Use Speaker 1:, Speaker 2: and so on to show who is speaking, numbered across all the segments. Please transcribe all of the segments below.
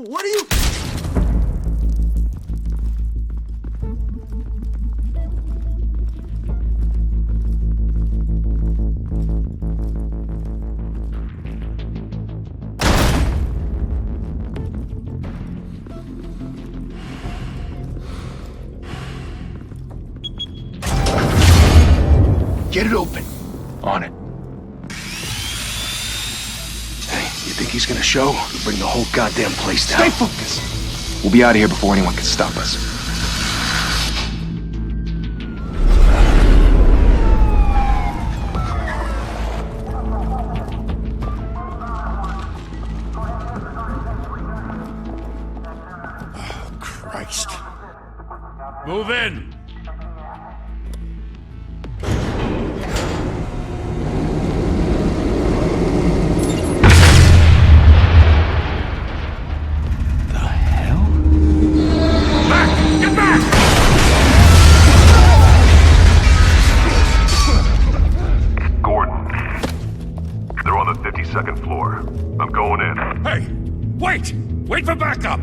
Speaker 1: What are you...
Speaker 2: Get it open. On it. Hey, you think he's gonna show? We'll bring the whole goddamn place down.
Speaker 1: Stay focused!
Speaker 2: We'll be out of here before anyone can stop us.
Speaker 1: Oh, Christ.
Speaker 3: Move in!
Speaker 4: Second floor. I'm going in.
Speaker 3: Hey! Wait! Wait for backup!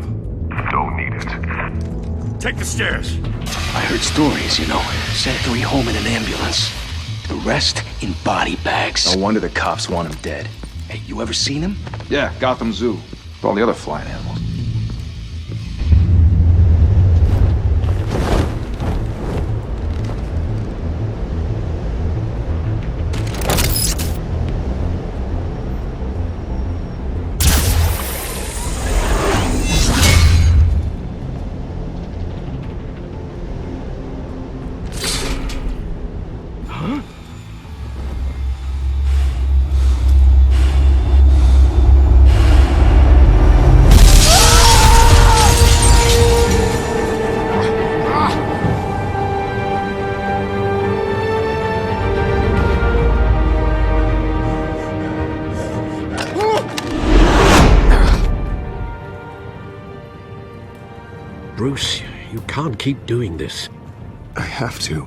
Speaker 4: Don't need it.
Speaker 3: Take the stairs.
Speaker 2: I heard stories, you know. Sent 3 home in an ambulance. The rest in body bags. No wonder the cops want him dead. Hey, you ever seen him?
Speaker 5: Yeah, Gotham Zoo. With all the other flying animals.
Speaker 6: Bruce, you can't keep doing this.
Speaker 7: I have to.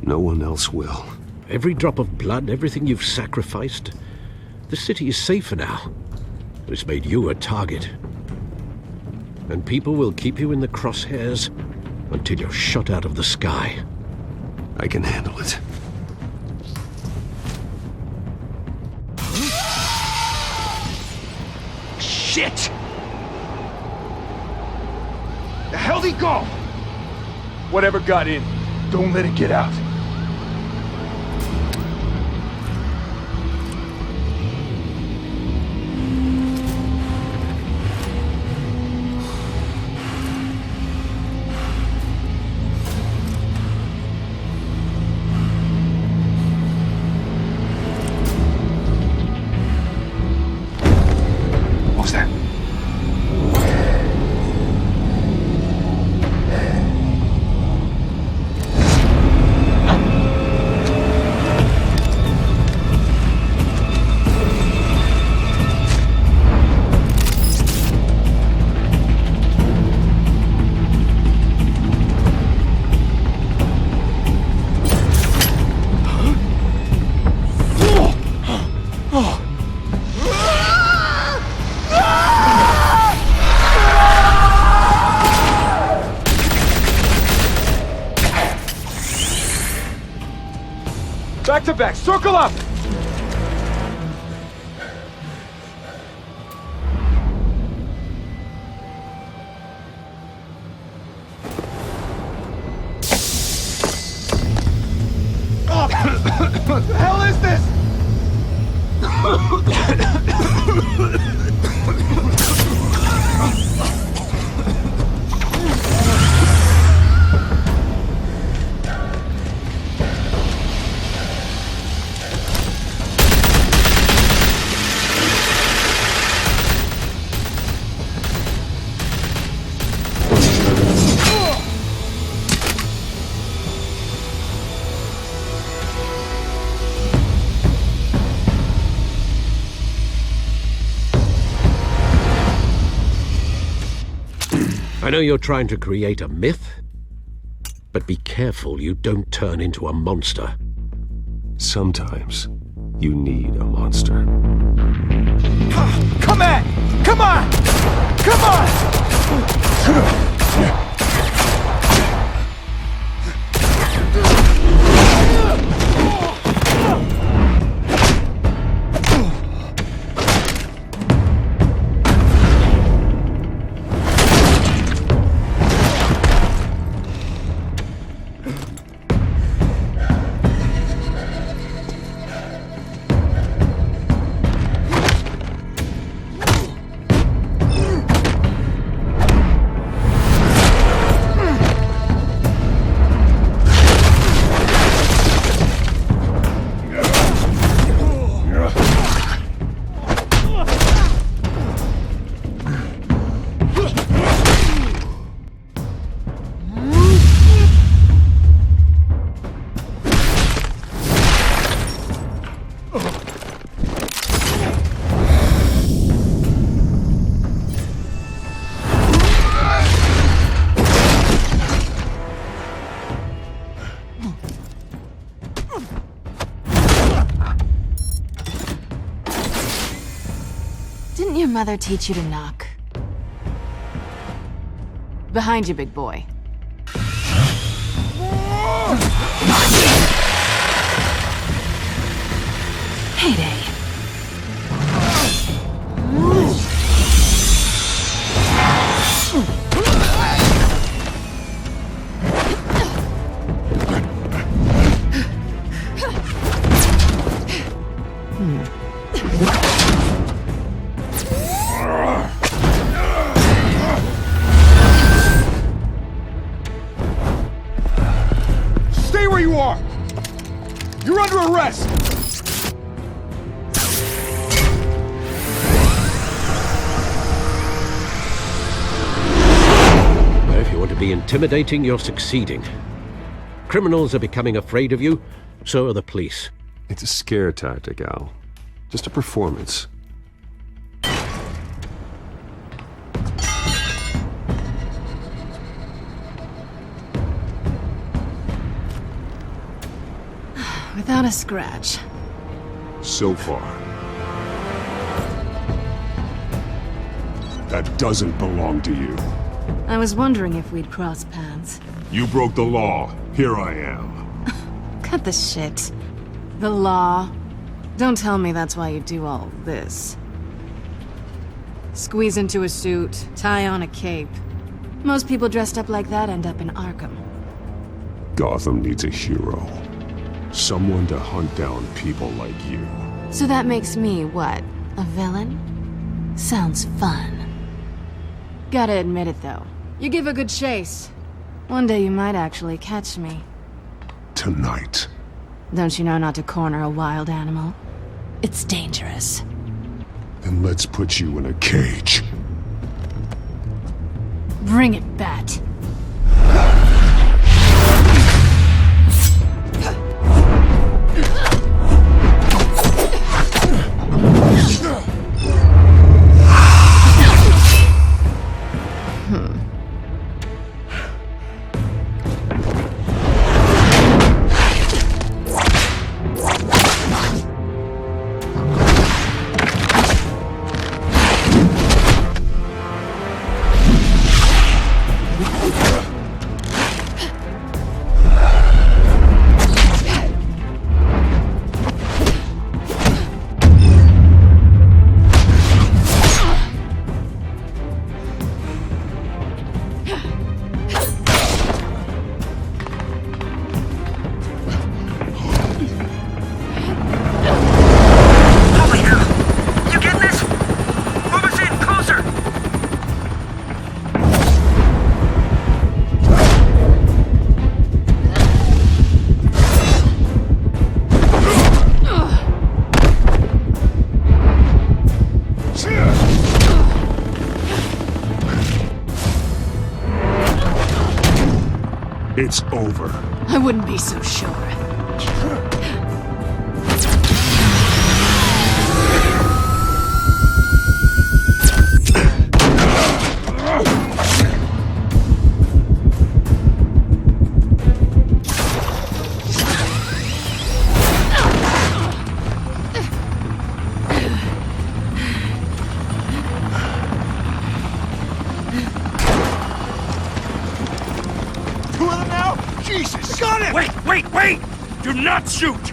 Speaker 7: No one else will.
Speaker 6: Every drop of blood, everything you've sacrificed. The city is safer now. It's made you a target. And people will keep you in the crosshairs until you're shot out of the sky.
Speaker 7: I can handle it.
Speaker 2: Shit! The hell'd he go?
Speaker 5: Whatever got in, don't let it get out.
Speaker 2: What was that?
Speaker 5: Back to back, circle up!
Speaker 1: What the hell is this?
Speaker 6: I know you're trying to create a myth, but be careful you don't turn into a monster.
Speaker 7: Sometimes, You need a monster.
Speaker 5: Come on! Come on! Come on!
Speaker 8: Didn't your mother teach you to knock? Behind you, big boy. Heyday.
Speaker 5: Stay where you are! You're under arrest!
Speaker 6: If you want to be intimidating, you're succeeding. Criminals are becoming afraid of you, so are the police.
Speaker 7: It's a scare tactic, Al. Just a performance.
Speaker 8: Without a scratch.
Speaker 1: So far. That doesn't belong to you.
Speaker 8: I was wondering if we'd cross paths.
Speaker 1: You broke the law. Here I am.
Speaker 8: Cut the shit. The law. Don't tell me that's why you do all this. Squeeze into a suit, tie on a cape. Most people dressed up like that end up in Arkham.
Speaker 1: Gotham needs a hero. Someone to hunt down people like you.
Speaker 8: So that makes me, what, a villain? Sounds fun. Gotta admit it, though. You give a good chase. One day you might actually catch me.
Speaker 1: Tonight.
Speaker 8: Don't you know not to corner a wild animal? It's dangerous.
Speaker 1: Then let's put you in a cage.
Speaker 8: Bring it, Bat.
Speaker 1: It's over.
Speaker 8: I wouldn't be so sure.
Speaker 5: Jesus! Got him!
Speaker 3: Wait! Do not shoot!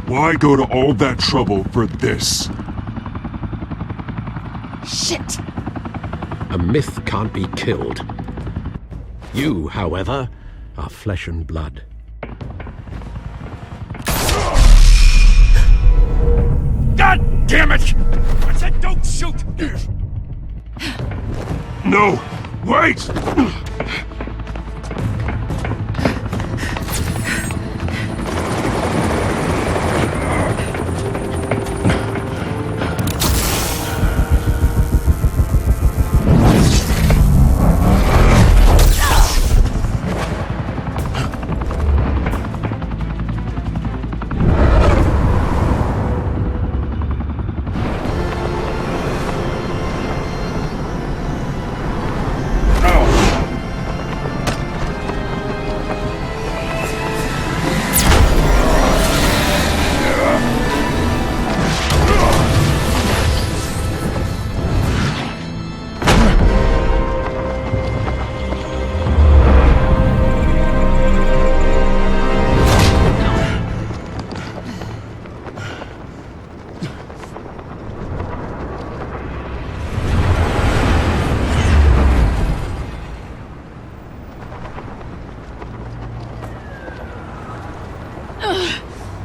Speaker 1: Why go to all that trouble for this?
Speaker 8: Shit!
Speaker 6: A myth can't be killed. You, however, are flesh and blood.
Speaker 3: God damn it! I said don't shoot!
Speaker 1: No! Wait!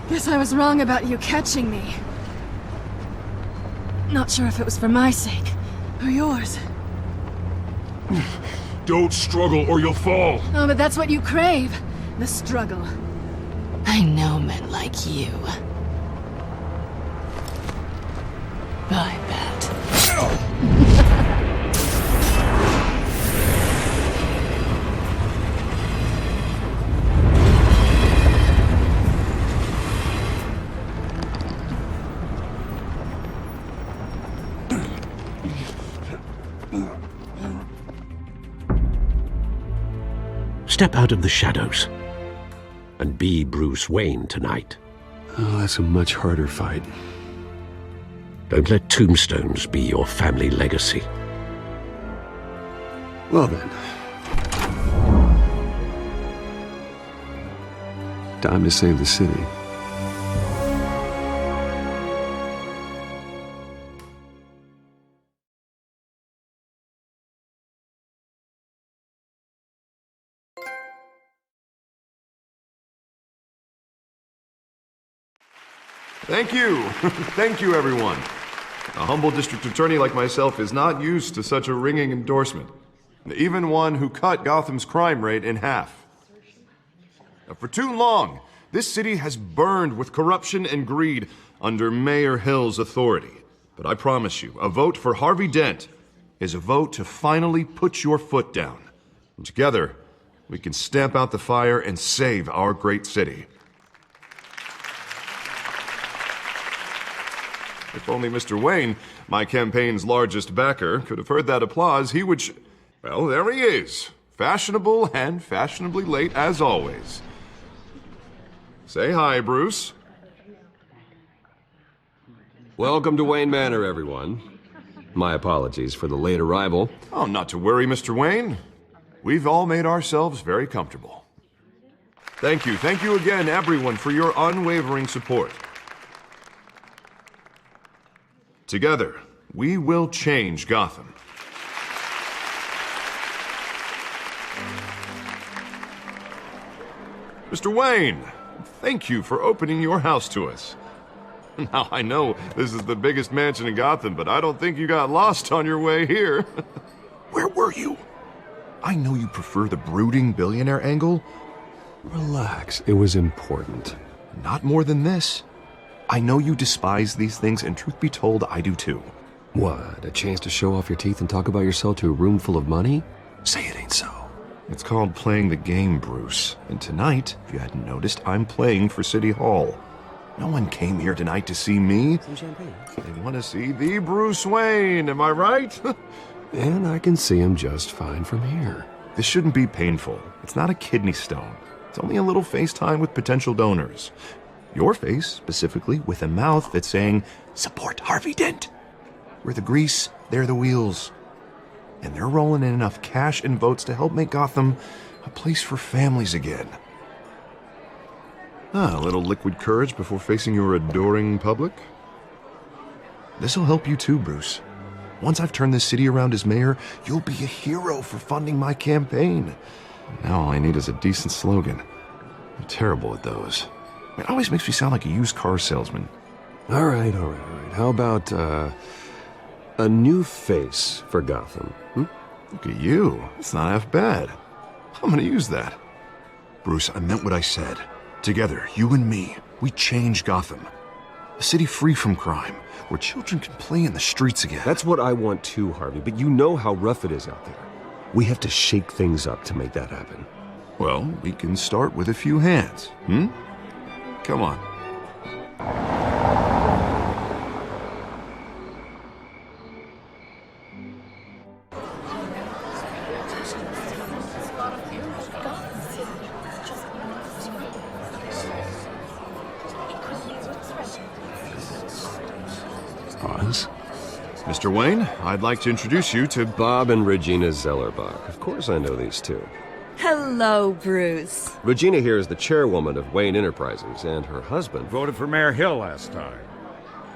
Speaker 8: Guess I was wrong about you catching me. Not sure if it was for my sake, or yours.
Speaker 1: Don't struggle or you'll fall!
Speaker 8: Oh, but that's what you crave. The struggle. I know men like you. I bet.
Speaker 6: Step out of the shadows and be Bruce Wayne tonight.
Speaker 7: Oh, that's a much harder fight.
Speaker 6: Don't let tombstones be your family legacy.
Speaker 7: Well then. Time to save the city.
Speaker 9: Thank you. Thank you, everyone. A humble district attorney like myself is not used to such a ringing endorsement. Even one who cut Gotham's crime rate in half. For too long, this city has burned with corruption and greed under Mayor Hill's authority. But I promise you, a vote for Harvey Dent is a vote to finally put your foot down. And together, we can stamp out the fire and save our great city. If only Mr. Wayne, my campaign's largest backer, could have heard that applause, he would well, there he is. Fashionable and fashionably late as always. Say hi, Bruce.
Speaker 7: Welcome to Wayne Manor, everyone. My apologies for the late arrival.
Speaker 9: Oh, not to worry, Mr. Wayne. We've all made ourselves very comfortable. Thank you again, everyone, for your unwavering support. Together, we will change Gotham. Mr. Wayne, thank you for opening your house to us. Now, I know this is the biggest mansion in Gotham, but I don't think you got lost on your way here. Where were you? I know you prefer the brooding billionaire angle.
Speaker 7: Relax, it was important.
Speaker 9: Not more than this. I know you despise these things, and truth be told, I do too.
Speaker 7: What, a chance to show off your teeth and talk about yourself to a room full of money? Say it ain't so.
Speaker 9: It's called playing the game, Bruce. And tonight, if you hadn't noticed, I'm playing for City Hall. No one came here tonight to see me.
Speaker 7: Some champagne.
Speaker 9: They want to see the Bruce Wayne, am I right?
Speaker 7: And I can see him just fine from here.
Speaker 9: This shouldn't be painful. It's not a kidney stone. It's only a little FaceTime with potential donors. Your face, specifically, with a mouth that's saying, support Harvey Dent. We're the grease, they're the wheels. And they're rolling in enough cash and votes to help make Gotham a place for families again. A little liquid courage before facing your adoring public. This'll help you too, Bruce. Once I've turned this city around as mayor, you'll be a hero for funding my campaign. Now all I need is a decent slogan. I'm terrible at those. It always makes me sound like a used car salesman.
Speaker 7: All right. How about, a new face for Gotham?
Speaker 9: Look at you. It's not half bad. I'm gonna use that. Bruce, I meant what I said. Together, you and me, we change Gotham. A city free from crime, where children can play in the streets again.
Speaker 7: That's what I want too, Harvey, but you know how rough it is out there. We have to shake things up to make that happen.
Speaker 9: Well, we can start with a few hands, Come on.
Speaker 7: Pause.
Speaker 9: Mr. Wayne, I'd like to introduce you to
Speaker 7: Bob and Regina Zellerbach. Of course I know these two.
Speaker 10: Hello, Bruce.
Speaker 7: Regina here is the chairwoman of Wayne Enterprises, and her husband...
Speaker 3: Voted for Mayor Hill last time.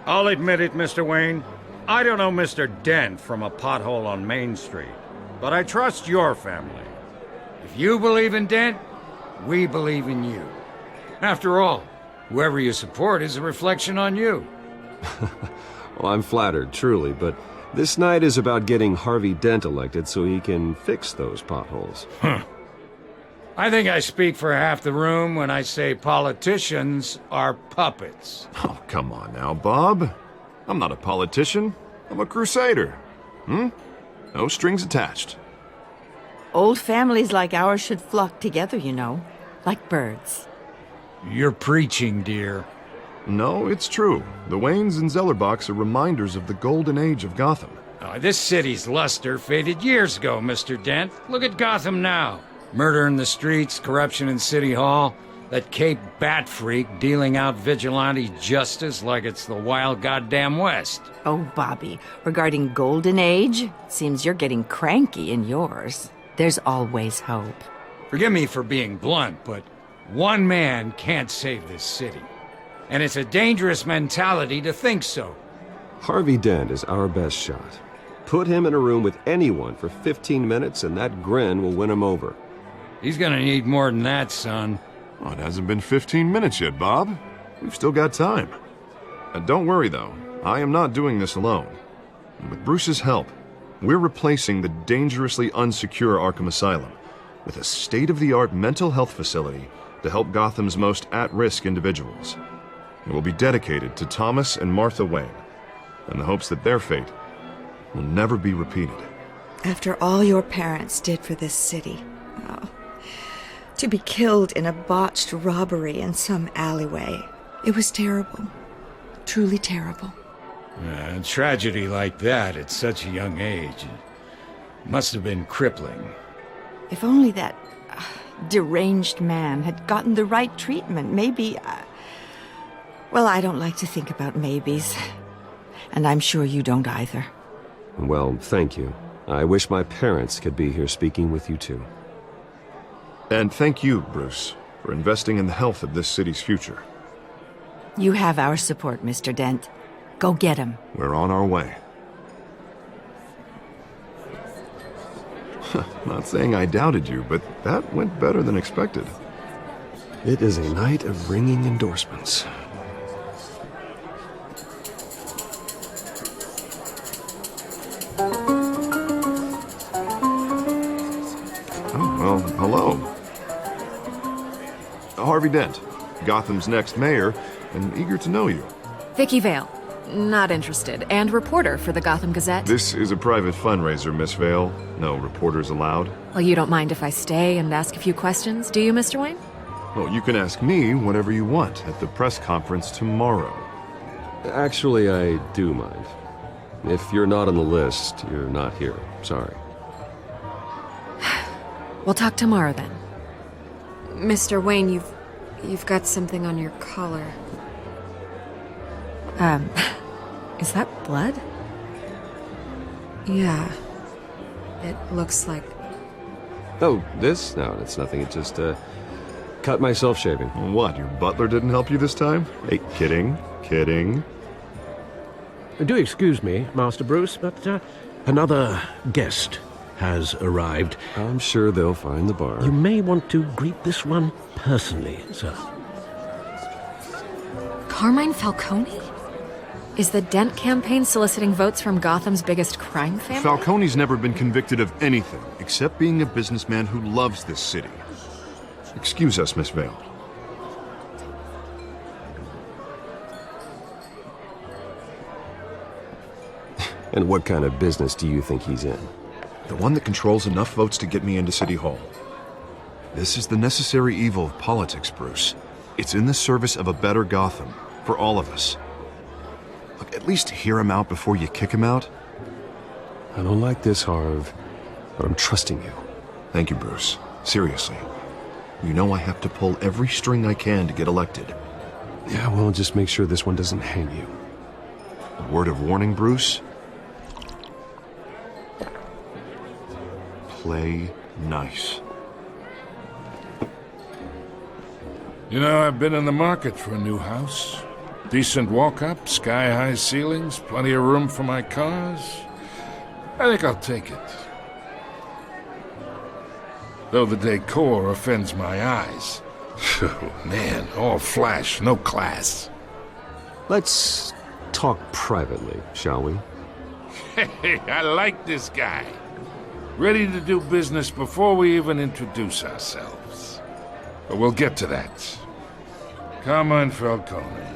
Speaker 3: I'll admit it, Mr. Wayne. I don't know Mr. Dent from a pothole on Main Street, but I trust your family. If you believe in Dent, we believe in you. After all, whoever you support is a reflection on you.
Speaker 7: Well, I'm flattered, truly, but this night is about getting Harvey Dent elected so he can fix those potholes.
Speaker 3: I think I speak for half the room when I say politicians are puppets.
Speaker 9: Oh, come on now, Bob. I'm not a politician. I'm a crusader. No strings attached.
Speaker 10: Old families like ours should flock together, you know, like birds.
Speaker 3: You're preaching, dear.
Speaker 9: No, it's true. The Waynes and Zellerbachs are reminders of the golden age of Gotham.
Speaker 3: This city's luster faded years ago, Mr. Dent. Look at Gotham now. Murder in the streets, corruption in City Hall, that Cape Bat freak dealing out vigilante justice like it's the wild goddamn West.
Speaker 10: Oh, Bobby, regarding Golden Age, seems you're getting cranky in yours. There's always hope.
Speaker 3: Forgive me for being blunt, but one man can't save this city. And it's a dangerous mentality to think so.
Speaker 7: Harvey Dent is our best shot. Put him in a room with anyone for 15 minutes and that grin will win him over.
Speaker 3: He's gonna need more than that, son.
Speaker 9: Oh, it hasn't been 15 minutes yet, Bob. We've still got time. Don't worry, though. I am not doing this alone. And with Bruce's help, we're replacing the dangerously unsecure Arkham Asylum with a state-of-the-art mental health facility to help Gotham's most at-risk individuals. It will be dedicated to Thomas and Martha Wayne, in the hopes that their fate will never be repeated.
Speaker 11: After all your parents did for this city, to be killed in a botched robbery in some alleyway, it was terrible. Truly terrible.
Speaker 3: A tragedy like that at such a young age must have been crippling.
Speaker 10: If only that deranged man had gotten the right treatment, maybe... Well, I don't like to think about maybes. And I'm sure you don't either.
Speaker 7: Well, thank you. I wish my parents could be here speaking with you too.
Speaker 9: And thank you, Bruce, for investing in the health of this city's future.
Speaker 10: You have our support, Mr. Dent. Go get him.
Speaker 9: We're on our way. Not saying I doubted you, but that went better than expected.
Speaker 7: It is a night of ringing endorsements.
Speaker 9: Oh, well, hello. Harvey Dent, Gotham's next mayor, and eager to know you.
Speaker 12: Vicky Vale. Not interested. And reporter for the Gotham Gazette.
Speaker 9: This is a private fundraiser, Miss Vale. No reporters allowed.
Speaker 12: Well, you don't mind if I stay and ask a few questions, do you, Mr. Wayne?
Speaker 9: Well, you can ask me whatever you want at the press conference tomorrow.
Speaker 7: Actually, I do mind. If you're not on the list, you're not here. Sorry.
Speaker 12: We'll talk tomorrow then. Mr. Wayne, you've got something on your collar. Is that blood? Yeah. It looks like...
Speaker 7: Oh, this? No, it's nothing. It just, cut myself shaving.
Speaker 9: What, your butler didn't help you this time? Hey, kidding.
Speaker 6: Do excuse me, Master Bruce, but another guest has arrived.
Speaker 7: I'm sure they'll find the bar.
Speaker 6: You may want to greet this one personally, sir.
Speaker 12: Carmine Falcone? Is the Dent campaign soliciting votes from Gotham's biggest crime family?
Speaker 9: Falcone's never been convicted of anything except being a businessman who loves this city. Excuse us, Miss Vale.
Speaker 7: And what kind of business do you think he's in?
Speaker 9: The one that controls enough votes to get me into City Hall. This is the necessary evil of politics, Bruce. It's in the service of a better Gotham, for all of us. Look, at least hear him out before you kick him out.
Speaker 7: I don't like this, Harv, but I'm trusting you.
Speaker 9: Thank you, Bruce. Seriously. You know I have to pull every string I can to get elected.
Speaker 7: Yeah, well, just make sure this one doesn't hang you.
Speaker 9: A word of warning, Bruce? Play nice.
Speaker 13: You know, I've been in the market for a new house. Decent walk-up, sky-high ceilings, plenty of room for my cars. I think I'll take it. Though the decor offends my eyes. Oh, man, all flash, no class.
Speaker 7: Let's talk privately, shall we?
Speaker 13: Hey, I like this guy. Ready to do business before we even introduce ourselves. But we'll get to that. Carmine Falcone,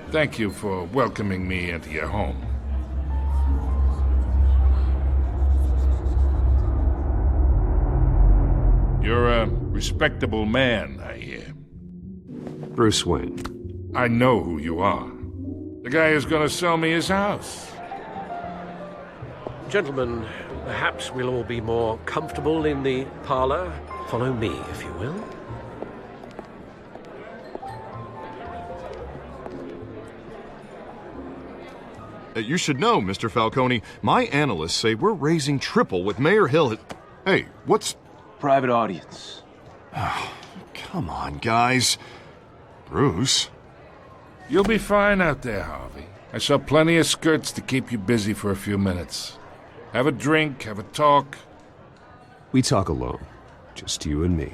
Speaker 13: thank you for welcoming me into your home. You're a respectable man, I hear.
Speaker 7: Bruce Wayne.
Speaker 13: I know who you are. The guy who's gonna sell me his house.
Speaker 6: Gentlemen, perhaps we'll all be more comfortable in the parlor. Follow me, if you will.
Speaker 9: You should know, Mr. Falcone, my analysts say we're raising triple with Mayor Hill. Hey, what's...
Speaker 2: Private audience.
Speaker 9: Oh, come on, guys. Bruce?
Speaker 13: You'll be fine out there, Harvey. I saw plenty of skirts to keep you busy for a few minutes. Have a drink, have a talk.
Speaker 7: We talk alone. Just you and me.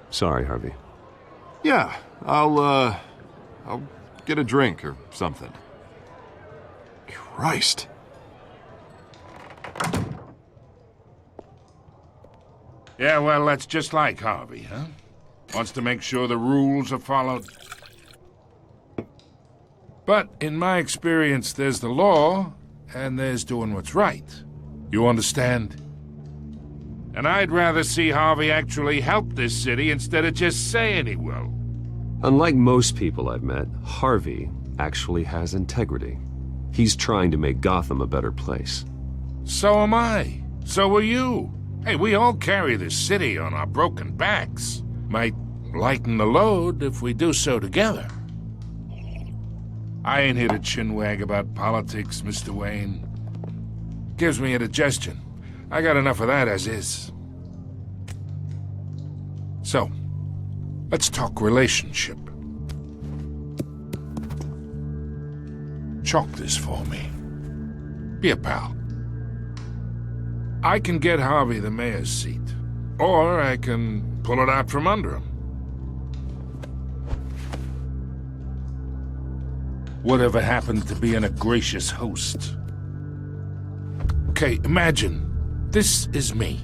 Speaker 7: Sorry, Harvey.
Speaker 9: Yeah, I'll get a drink or something. Christ.
Speaker 13: Yeah, well, that's just like Harvey, huh? Wants to make sure the rules are followed. But in my experience, there's the law, and there's doing what's right. You understand? And I'd rather see Harvey actually help this city instead of just saying he will.
Speaker 7: Unlike most people I've met, Harvey actually has integrity. He's trying to make Gotham a better place.
Speaker 13: So am I. So are you. Hey, we all carry this city on our broken backs. Might lighten the load if we do so together. I ain't here to chinwag about politics, Mr. Wayne. Gives me indigestion. I got enough of that as is. So, let's talk relationship. Chalk this for me. Be a pal. I can get Harvey the mayor's seat, or I can pull it out from under him. Whatever happened to being a gracious host? Okay, imagine, this is me.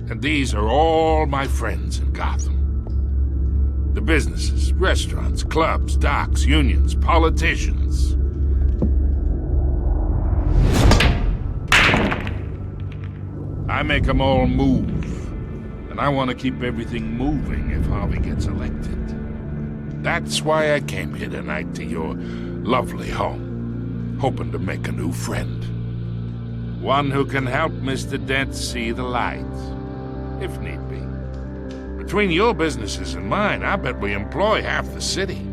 Speaker 13: And these are all my friends in Gotham. The businesses, restaurants, clubs, docks, unions, politicians. I make them all move. And I want to keep everything moving if Harvey gets elected. That's why I came here tonight to your lovely home, hoping to make a new friend. One who can help Mr. Dent see the light, if need be. Between your businesses and mine, I bet we employ half the city.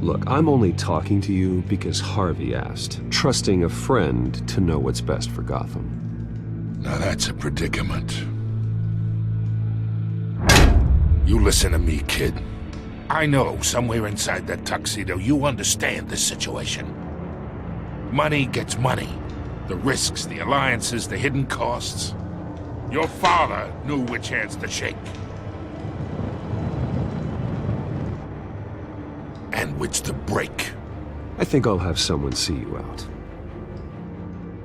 Speaker 7: Look, I'm only talking to you because Harvey asked, trusting a friend to know what's best for Gotham.
Speaker 13: Now that's a predicament. You listen to me, kid. I know somewhere inside that tuxedo you understand this situation. Money gets money. The risks, the alliances, the hidden costs. Your father knew which hands to shake. And which to break.
Speaker 7: I think I'll have someone see you out.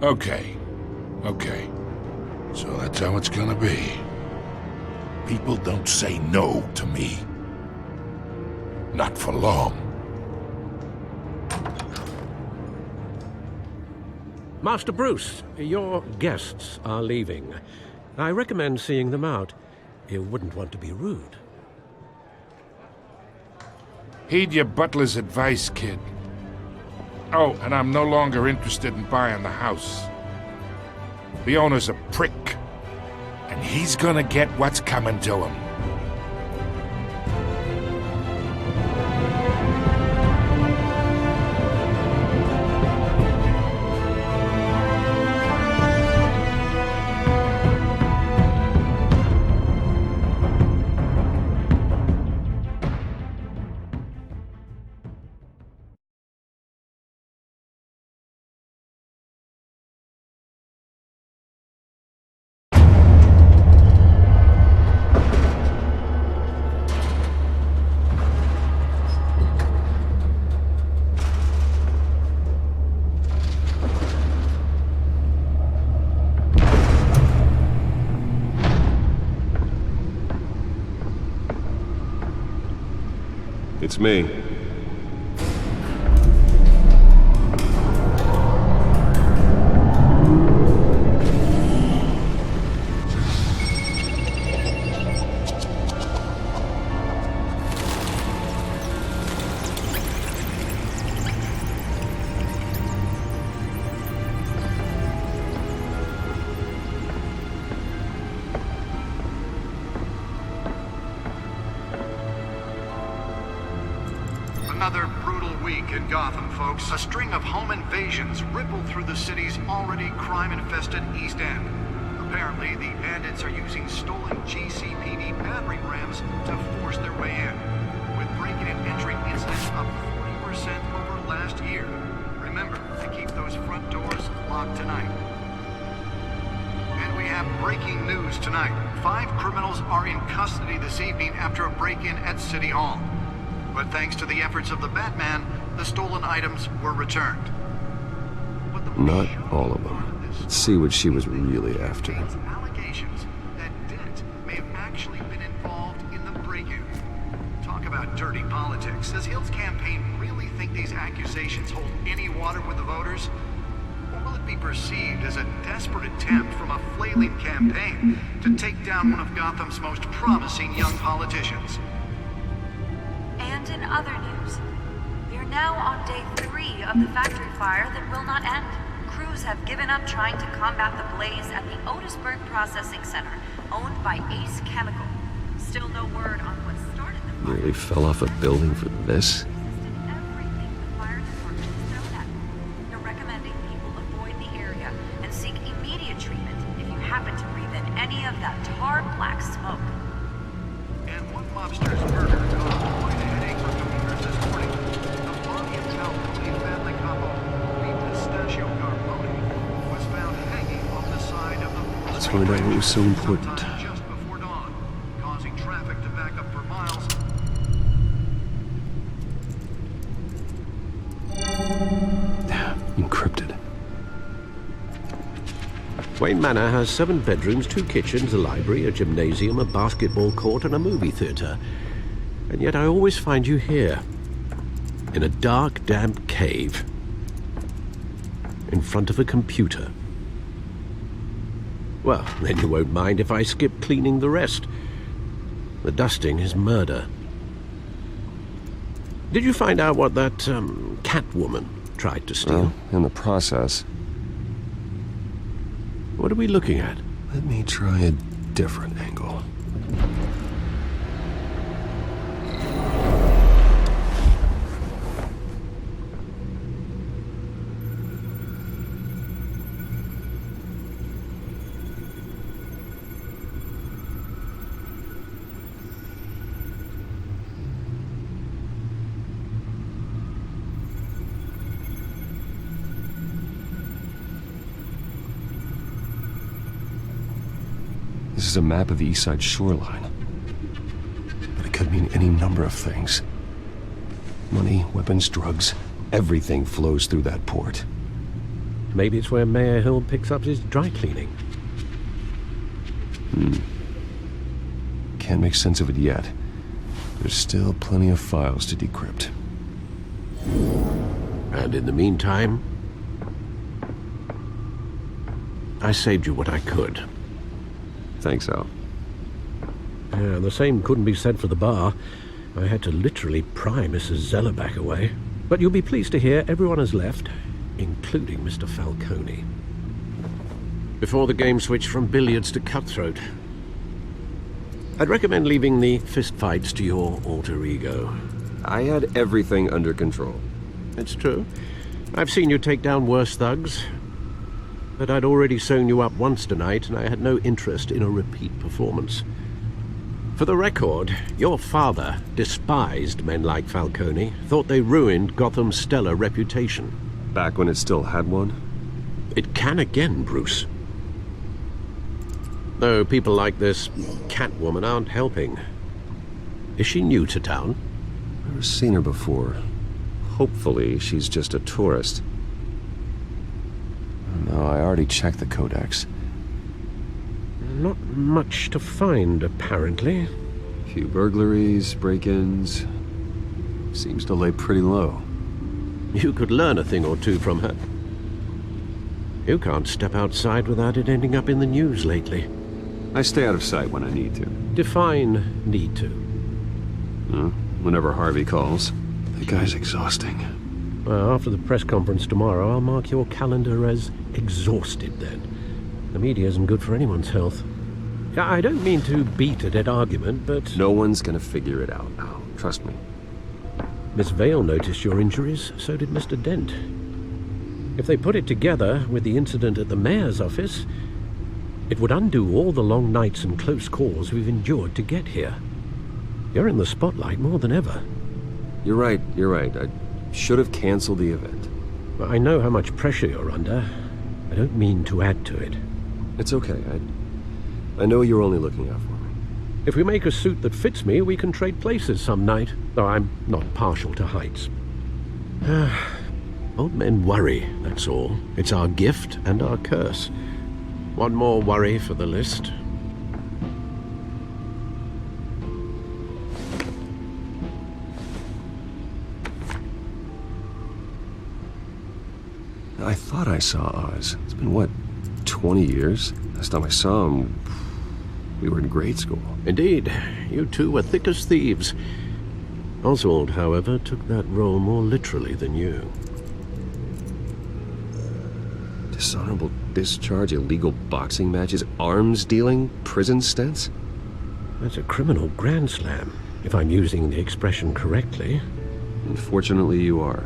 Speaker 13: Okay. So that's how it's gonna be. People don't say no to me. Not for long.
Speaker 6: Master Bruce, your guests are leaving. I recommend seeing them out. You wouldn't want to be rude.
Speaker 13: Heed your butler's advice, kid. Oh, and I'm no longer interested in buying the house. The owner's a prick. And he's gonna get what's coming to him.
Speaker 7: It's me.
Speaker 14: Another brutal week in Gotham, folks. A string of home invasions ripple through the city's already crime-infested East End. Apparently, the bandits are using stolen GCPD battering rams to force their way in, with break-in and entry incidents up 40% over last year. Remember to keep those front doors locked tonight. And we have breaking news tonight. 5 criminals are in custody this evening after a break-in at City Hall. But thanks to the efforts of the Batman, the stolen items were returned.
Speaker 7: Not all of them. Let's see what she was really after.
Speaker 14: Allegations that Dent may have actually been involved in the break-in. Talk about dirty politics. Does Hill's campaign really think these accusations hold any water with the voters? Or will it be perceived as a desperate attempt from a flailing campaign to take down one of Gotham's most promising young politicians?
Speaker 15: And in other news, we are now on day 3 of the factory fire that will not end. Crews have given up trying to combat the blaze at the Otisburg Processing Center, owned by Ace Chemical. Still no word on what started the fire.
Speaker 7: Nearly fell off a building for this.
Speaker 15: Everything the fire department has thrown at them. They're recommending people avoid the area and seek immediate treatment if you happen to breathe in any of that tar black smoke.
Speaker 14: And one mobster's murder caused quite a headache for commuters this morning. The Bonnie and Telltale family couple, the Pistachio Carbone, was found hanging off the side of the...
Speaker 7: Let's find out what was so important.
Speaker 14: Just before dawn, causing traffic to back up for miles.
Speaker 7: Encrypted.
Speaker 6: Wayne Manor has 7 bedrooms, 2 kitchens, a library, a gymnasium, a basketball court, and a movie theater. And yet I always find you here, in a dark, damp cave, in front of a computer. Well, then you won't mind if I skip cleaning the rest. The dusting is murder. Did you find out what that, Catwoman tried to steal?
Speaker 7: Well, in the process.
Speaker 6: What are we looking at?
Speaker 7: Let me try a different angle. This is a map of the East Side shoreline. But it could mean any number of things. Money, weapons, drugs, everything flows through that port.
Speaker 6: Maybe it's where Mayor Hill picks up his dry cleaning.
Speaker 7: Can't make sense of it yet. There's still plenty of files to decrypt.
Speaker 6: And in the meantime, I saved you what I could.
Speaker 7: Thanks, Al.
Speaker 6: Yeah, the same couldn't be said for the bar. I had to literally pry Mrs. Zellerback away. But you'll be pleased to hear everyone has left, including Mr. Falcone. Before the game switched from billiards to cutthroat. I'd recommend leaving the fistfights to your alter ego.
Speaker 7: I had everything under control.
Speaker 6: It's true. I've seen you take down worse thugs. But I'd already sewn you up once tonight, and I had no interest in a repeat performance. For the record, your father despised men like Falcone, thought they ruined Gotham's stellar reputation.
Speaker 7: Back when it still had one?
Speaker 6: It can again, Bruce. Though people like this Catwoman aren't helping. Is she new to town?
Speaker 7: Never seen her before. Hopefully, she's just a tourist. No, I already checked the codex.
Speaker 6: Not much to find, apparently.
Speaker 7: A few burglaries, break-ins. Seems to lay pretty low.
Speaker 6: You could learn a thing or two from her. You can't step outside without it ending up in the news lately.
Speaker 7: I stay out of sight when I need to.
Speaker 6: Define need to.
Speaker 7: Whenever Harvey calls. The guy's exhausting.
Speaker 6: Well, after the press conference tomorrow, I'll mark your calendar as exhausted then. The media isn't good for anyone's health. I don't mean to beat a dead argument, but...
Speaker 7: No one's gonna figure it out now. Trust me.
Speaker 6: Miss Vale noticed your injuries, so did Mr. Dent. If they put it together with the incident at the mayor's office, it would undo all the long nights and close calls we've endured to get here. You're in the spotlight more than ever.
Speaker 7: You're right. I should have canceled the event.
Speaker 6: I know how much pressure you're under. I don't mean to add to it.
Speaker 7: It's okay. I know you're only looking out for me.
Speaker 6: If we make a suit that fits me, we can trade places some night, though I'm not partial to heights. Old men worry, that's all. It's our gift and our curse. One more worry for the list.
Speaker 7: I thought I saw Oz. It's been, what, 20 years? Last time I saw him, we were in grade school.
Speaker 6: Indeed. You two were thick as thieves. Oswald, however, took that role more literally than you.
Speaker 7: Dishonorable discharge, illegal boxing matches, arms dealing, prison stints?
Speaker 6: That's a criminal grand slam, if I'm using the expression correctly.
Speaker 7: Unfortunately, you are.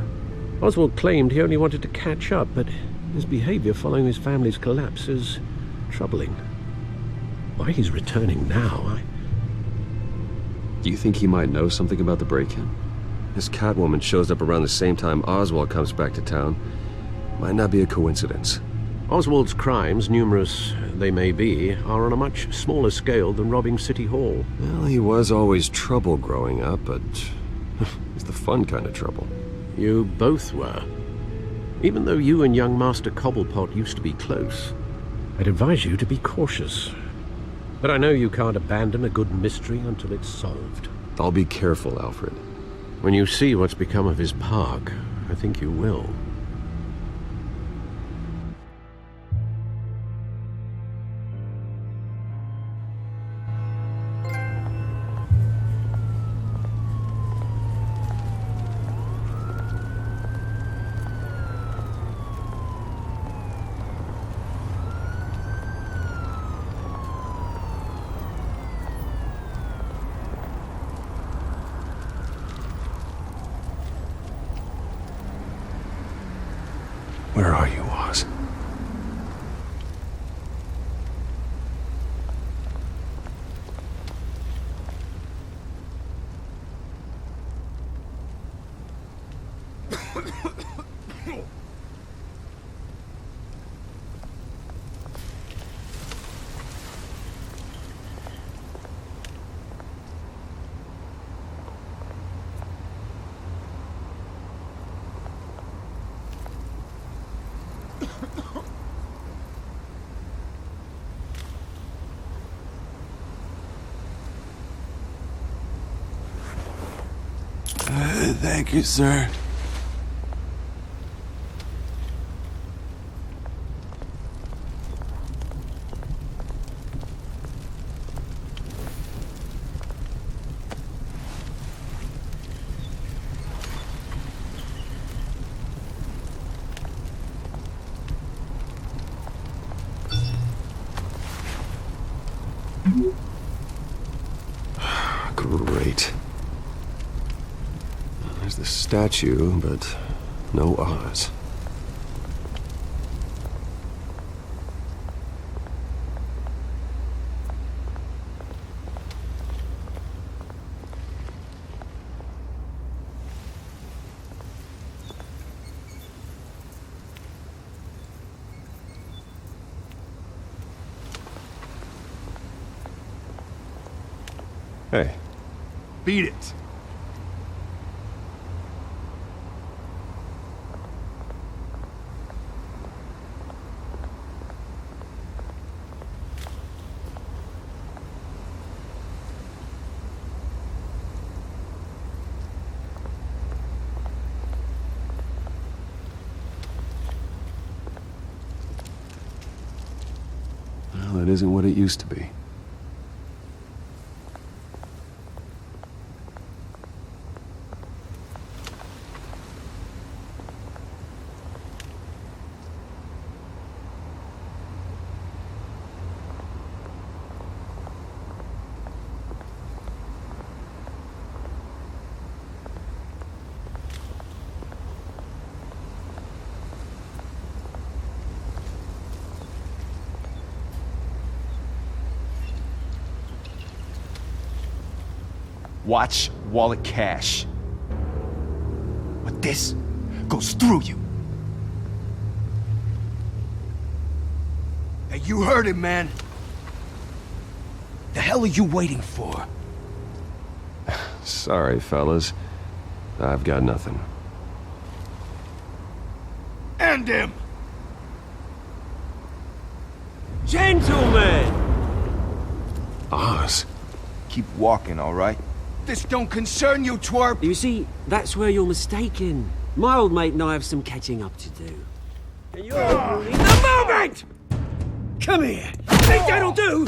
Speaker 6: Oswald claimed he only wanted to catch up, but his behavior following his family's collapse is troubling. Why he's returning now,
Speaker 7: Do you think he might know something about the break-in? This Catwoman shows up around the same time Oswald comes back to town. Might not be a coincidence.
Speaker 6: Oswald's crimes, numerous they may be, are on a much smaller scale than robbing City Hall.
Speaker 7: Well, he was always trouble growing up, but it's the fun kind of trouble.
Speaker 6: You both were. Even though you and young Master Cobblepot used to be close, I'd advise you to be cautious. But I know you can't abandon a good mystery until it's solved.
Speaker 7: I'll be careful, Alfred.
Speaker 6: When you see what's become of his park, I think you will.
Speaker 16: Thank you, sir.
Speaker 7: Great. There's the statue, but no Oz. Hey.
Speaker 16: Beat it.
Speaker 7: Well, that isn't what it used to be.
Speaker 2: Watch wallet cash. But this goes through you. Hey, you heard it, man. The hell are you waiting for?
Speaker 7: Sorry, fellas. I've got nothing.
Speaker 2: End him!
Speaker 17: Gentlemen!
Speaker 7: Oz.
Speaker 2: Keep walking, all right? This don't concern you, twerp!
Speaker 17: You see, that's where you're mistaken. My old mate and I have some catching up to do. And you're ruining the moment! Come here! Think that'll do?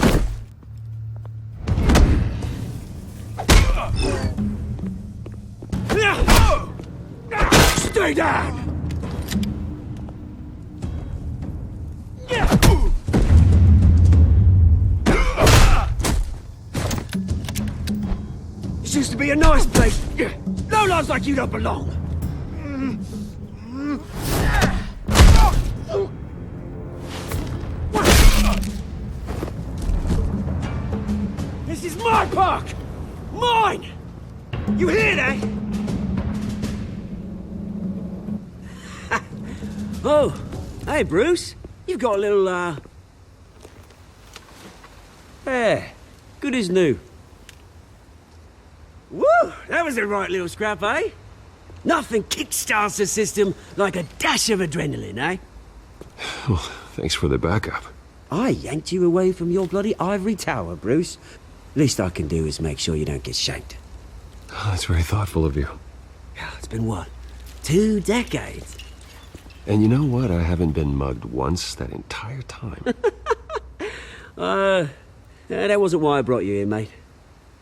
Speaker 17: Stay down! This used to be a nice place. No lives like you don't belong. This is my park! Mine! You hear that? Oh, hey Bruce. You've got a little, yeah, good as new. Woo! That was a right little scrap, eh? Nothing kickstarts the system like a dash of adrenaline, eh?
Speaker 7: Well, thanks for the backup.
Speaker 17: I yanked you away from your bloody ivory tower, Bruce. Least I can do is make sure you don't get shanked.
Speaker 7: Oh, that's very thoughtful of you.
Speaker 17: It's been what? 2 decades?
Speaker 7: And you know what? I haven't been mugged once that entire time.
Speaker 17: That wasn't why I brought you here, mate.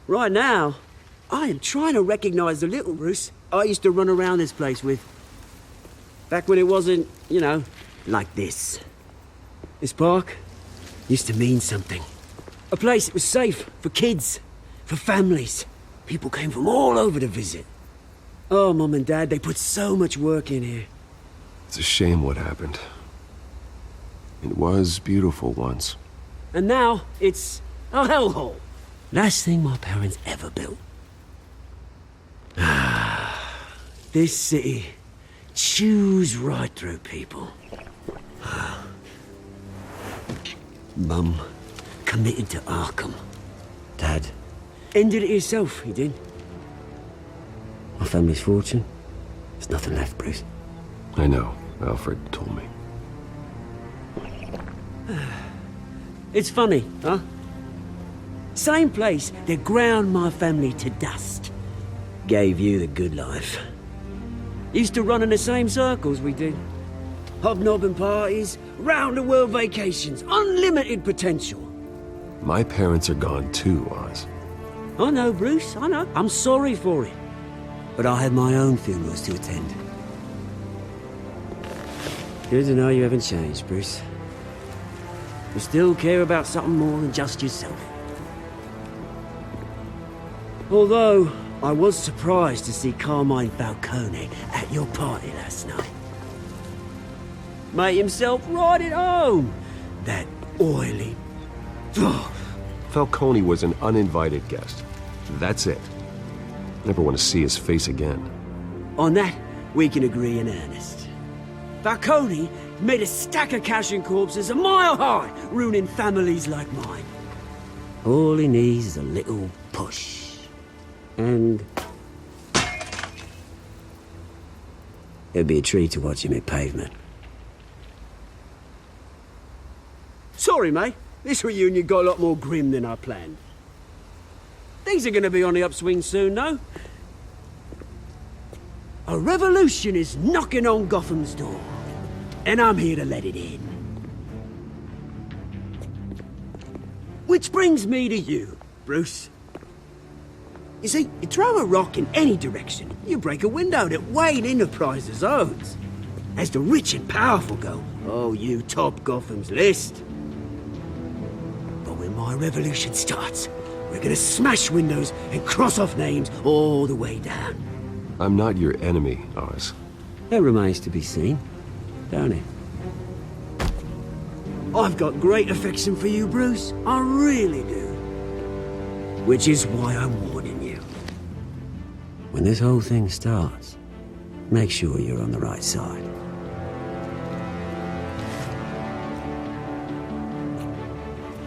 Speaker 17: Right now, I am trying to recognize the little Bruce I used to run around this place with. Back when it wasn't, you know, like this. This park used to mean something. A place that was safe for kids, for families. People came from all over to visit. Oh, Mum and Dad, they put so much work in here.
Speaker 7: It's a shame what happened. It was beautiful once.
Speaker 17: And now, it's a hellhole. Last thing my parents ever built. This city chews right through people. Mum committed to Arkham. Dad ended it himself, he did. My family's fortune, there's nothing left, Bruce.
Speaker 7: I know. Alfred told me.
Speaker 17: It's funny, huh? Same place that ground my family to dust. Gave you the good life. Used to run in the same circles we did. Hobnobbing parties, round-the-world vacations, unlimited potential.
Speaker 7: My parents are gone too, Oz.
Speaker 17: I know, Bruce, I know. I'm sorry for it. But I had my own funerals to attend. Good to know you haven't changed, Bruce. You still care about something more than just yourself. Although, I was surprised to see Carmine Falcone at your party last night. Made himself right at home. That oily...
Speaker 7: Falcone was an uninvited guest. That's it. Never want to see his face again.
Speaker 17: On that, we can agree in earnest. Falcone made a stack of cash and corpses a mile high, ruining families like mine. All he needs is a little push. And... it'd be a treat to watch him hit pavement. Sorry, mate. This reunion got a lot more grim than I planned. Things are gonna be on the upswing soon, though. A revolution is knocking on Gotham's door. And I'm here to let it in. Which brings me to you, Bruce. You see, you throw a rock in any direction, you break a window that Wayne Enterprises owns. As the rich and powerful go, oh, you top Gotham's list. But when my revolution starts, we're gonna smash windows and cross off names all the way down.
Speaker 7: I'm not your enemy, Oz.
Speaker 17: That remains to be seen, don't it? I've got great affection for you, Bruce. I really do. Which is why I'm warning you. When this whole thing starts, make sure you're on the right side.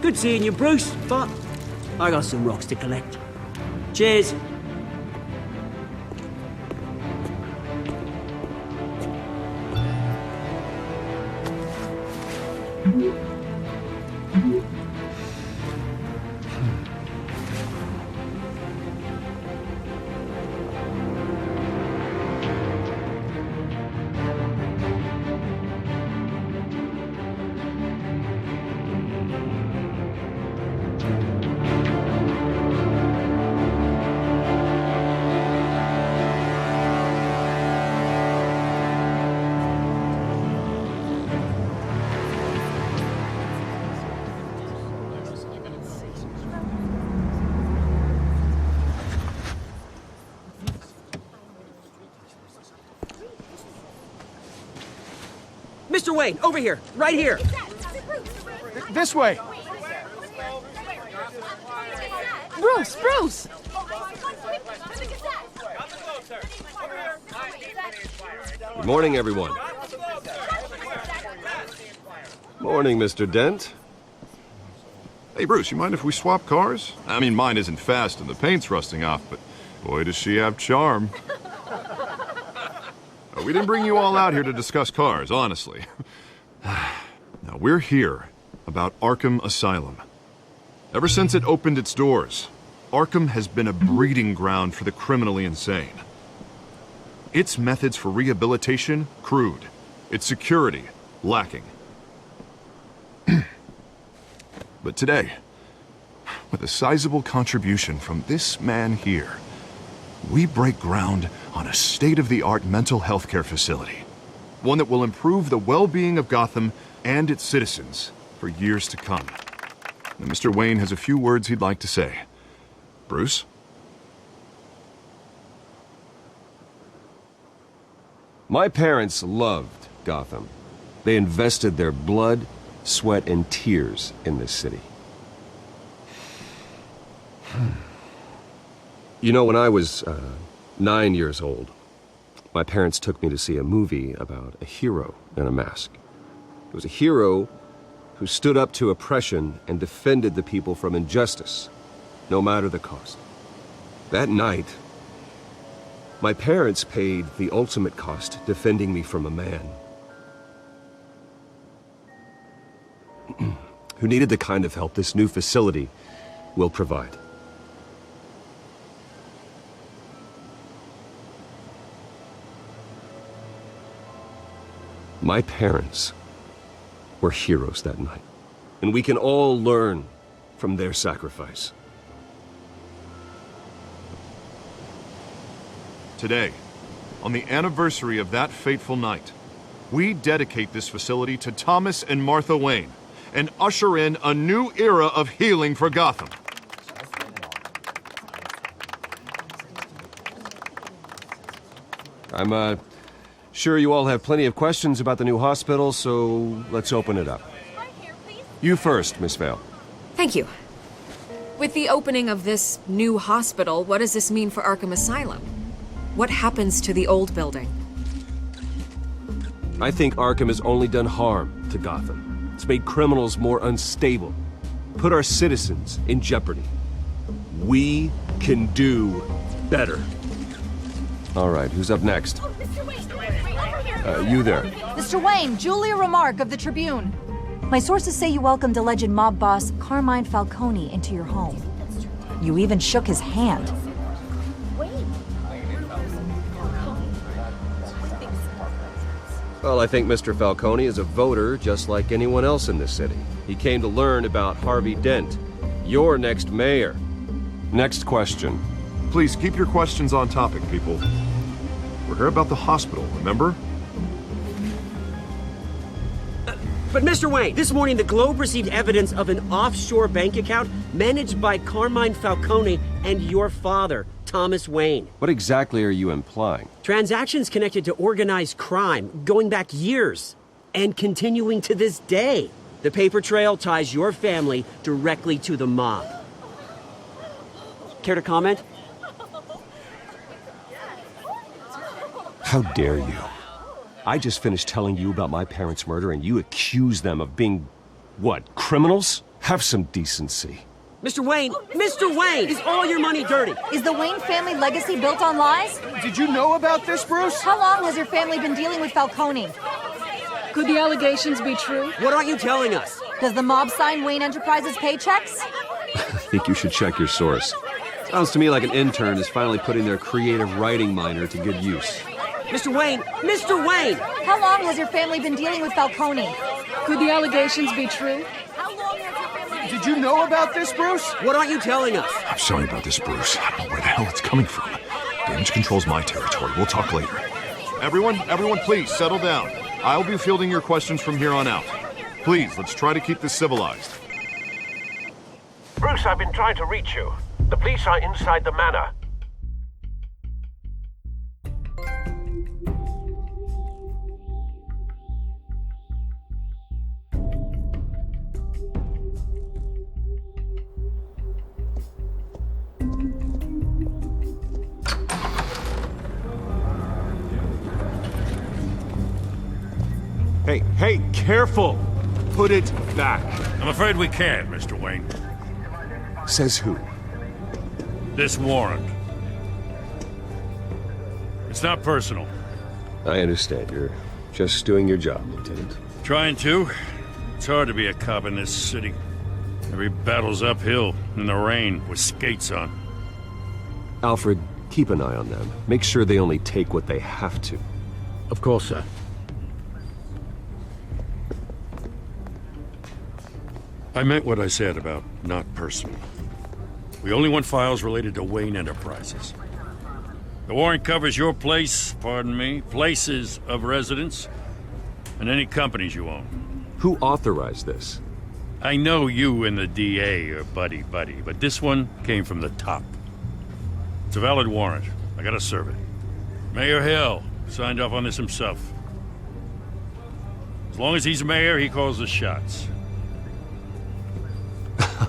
Speaker 17: Good seeing you, Bruce, but I got some rocks to collect. Cheers. Mr. Wayne, over here, right here.
Speaker 5: This way.
Speaker 8: Bruce, Bruce!
Speaker 7: Good morning, everyone. Morning, Mr. Dent.
Speaker 9: Hey, Bruce, you mind if we swap cars? I mean, mine isn't fast and the paint's rusting off, but boy, does she have charm. We didn't bring you all out here to discuss cars, honestly. Now, we're here about Arkham Asylum. Ever since it opened its doors, Arkham has been a breeding ground for the criminally insane. Its methods for rehabilitation, crude. Its security, lacking. But today, with a sizable contribution from this man here, we break ground on a state-of-the-art mental health care facility. One that will improve the well-being of Gotham and its citizens for years to come. And Mr. Wayne has a few words he'd like to say. Bruce?
Speaker 7: My parents loved Gotham. They invested their blood, sweat, and tears in this city. You know, when I was 9 years old, my parents took me to see a movie about a hero in a mask. It was a hero who stood up to oppression and defended the people from injustice, no matter the cost. That night, my parents paid the ultimate cost defending me from a man who needed the kind of help this new facility will provide. My parents were heroes that night, and we can all learn from their sacrifice.
Speaker 9: Today, on the anniversary of that fateful night, we dedicate this facility to Thomas and Martha Wayne and usher in a new era of healing for Gotham.
Speaker 7: I'm sure you all have plenty of questions about the new hospital, so let's open it up. You first, Miss Vale.
Speaker 12: Thank you. With the opening of this new hospital, what does this mean for Arkham Asylum? What happens to the old building?
Speaker 7: I think Arkham has only done harm to Gotham. It's made criminals more unstable, put our citizens in jeopardy. We can do better. All right, who's up next? You there.
Speaker 16: Mr. Wayne, Julia Remark of the Tribune. My sources say you welcomed alleged mob boss Carmine Falcone into your home. You even shook his hand.
Speaker 7: Well, I think Mr. Falcone is a voter just like anyone else in this city. He came to learn about Harvey Dent, your next mayor. Next question.
Speaker 9: Please keep your questions on topic, people. We're here about the hospital, remember?
Speaker 17: But Mr. Wayne, this morning the Globe received evidence of an offshore bank account managed by Carmine Falcone and your father, Thomas Wayne.
Speaker 7: What exactly are you implying?
Speaker 17: Transactions connected to organized crime going back years and continuing to this day. The paper trail ties your family directly to the mob. Care to comment?
Speaker 7: How dare you? I just finished telling you about my parents' murder and you accuse them of being, what, criminals? Have some decency.
Speaker 17: Mr. Wayne, is all your money dirty?
Speaker 16: Is the Wayne family legacy built on lies?
Speaker 5: Did you know about this, Bruce?
Speaker 16: How long has your family been dealing with Falcone?
Speaker 12: Could the allegations be true?
Speaker 17: What aren't you telling us?
Speaker 16: Does the mob sign Wayne Enterprises paychecks?
Speaker 7: I think you should check your source. Sounds to me like an intern is finally putting their creative writing minor to good use.
Speaker 17: Mr. Wayne!
Speaker 16: How long has your family been dealing with Falcone?
Speaker 12: Could the allegations be true?
Speaker 5: Did you know about this, Bruce?
Speaker 17: What aren't you telling us?
Speaker 9: I'm sorry about this, Bruce. I don't know where the hell it's coming from. Damage control's my territory. We'll talk later. Everyone, please, settle down. I'll be fielding your questions from here on out. Please, let's try to keep this civilized.
Speaker 18: Bruce, I've been trying to reach you. The police are inside the manor.
Speaker 7: Hey, careful! Put it back.
Speaker 3: I'm afraid we can't, Mr. Wayne.
Speaker 7: Says who?
Speaker 3: This warrant. It's not personal.
Speaker 7: I understand. You're just doing your job, Lieutenant.
Speaker 3: Trying to. It's hard to be a cop in this city. Every battle's uphill, in the rain, with skates on.
Speaker 7: Alfred, keep an eye on them. Make sure they only take what they have to.
Speaker 6: Of course, sir.
Speaker 3: I meant what I said about not personal. We only want files related to Wayne Enterprises. The warrant covers your place, pardon me, places of residence, and any companies you own.
Speaker 7: Who authorized this?
Speaker 3: I know you and the DA are buddy-buddy, but this one came from the top. It's a valid warrant. I gotta serve it. Mayor Hill signed off on this himself. As long as he's mayor, he calls the shots.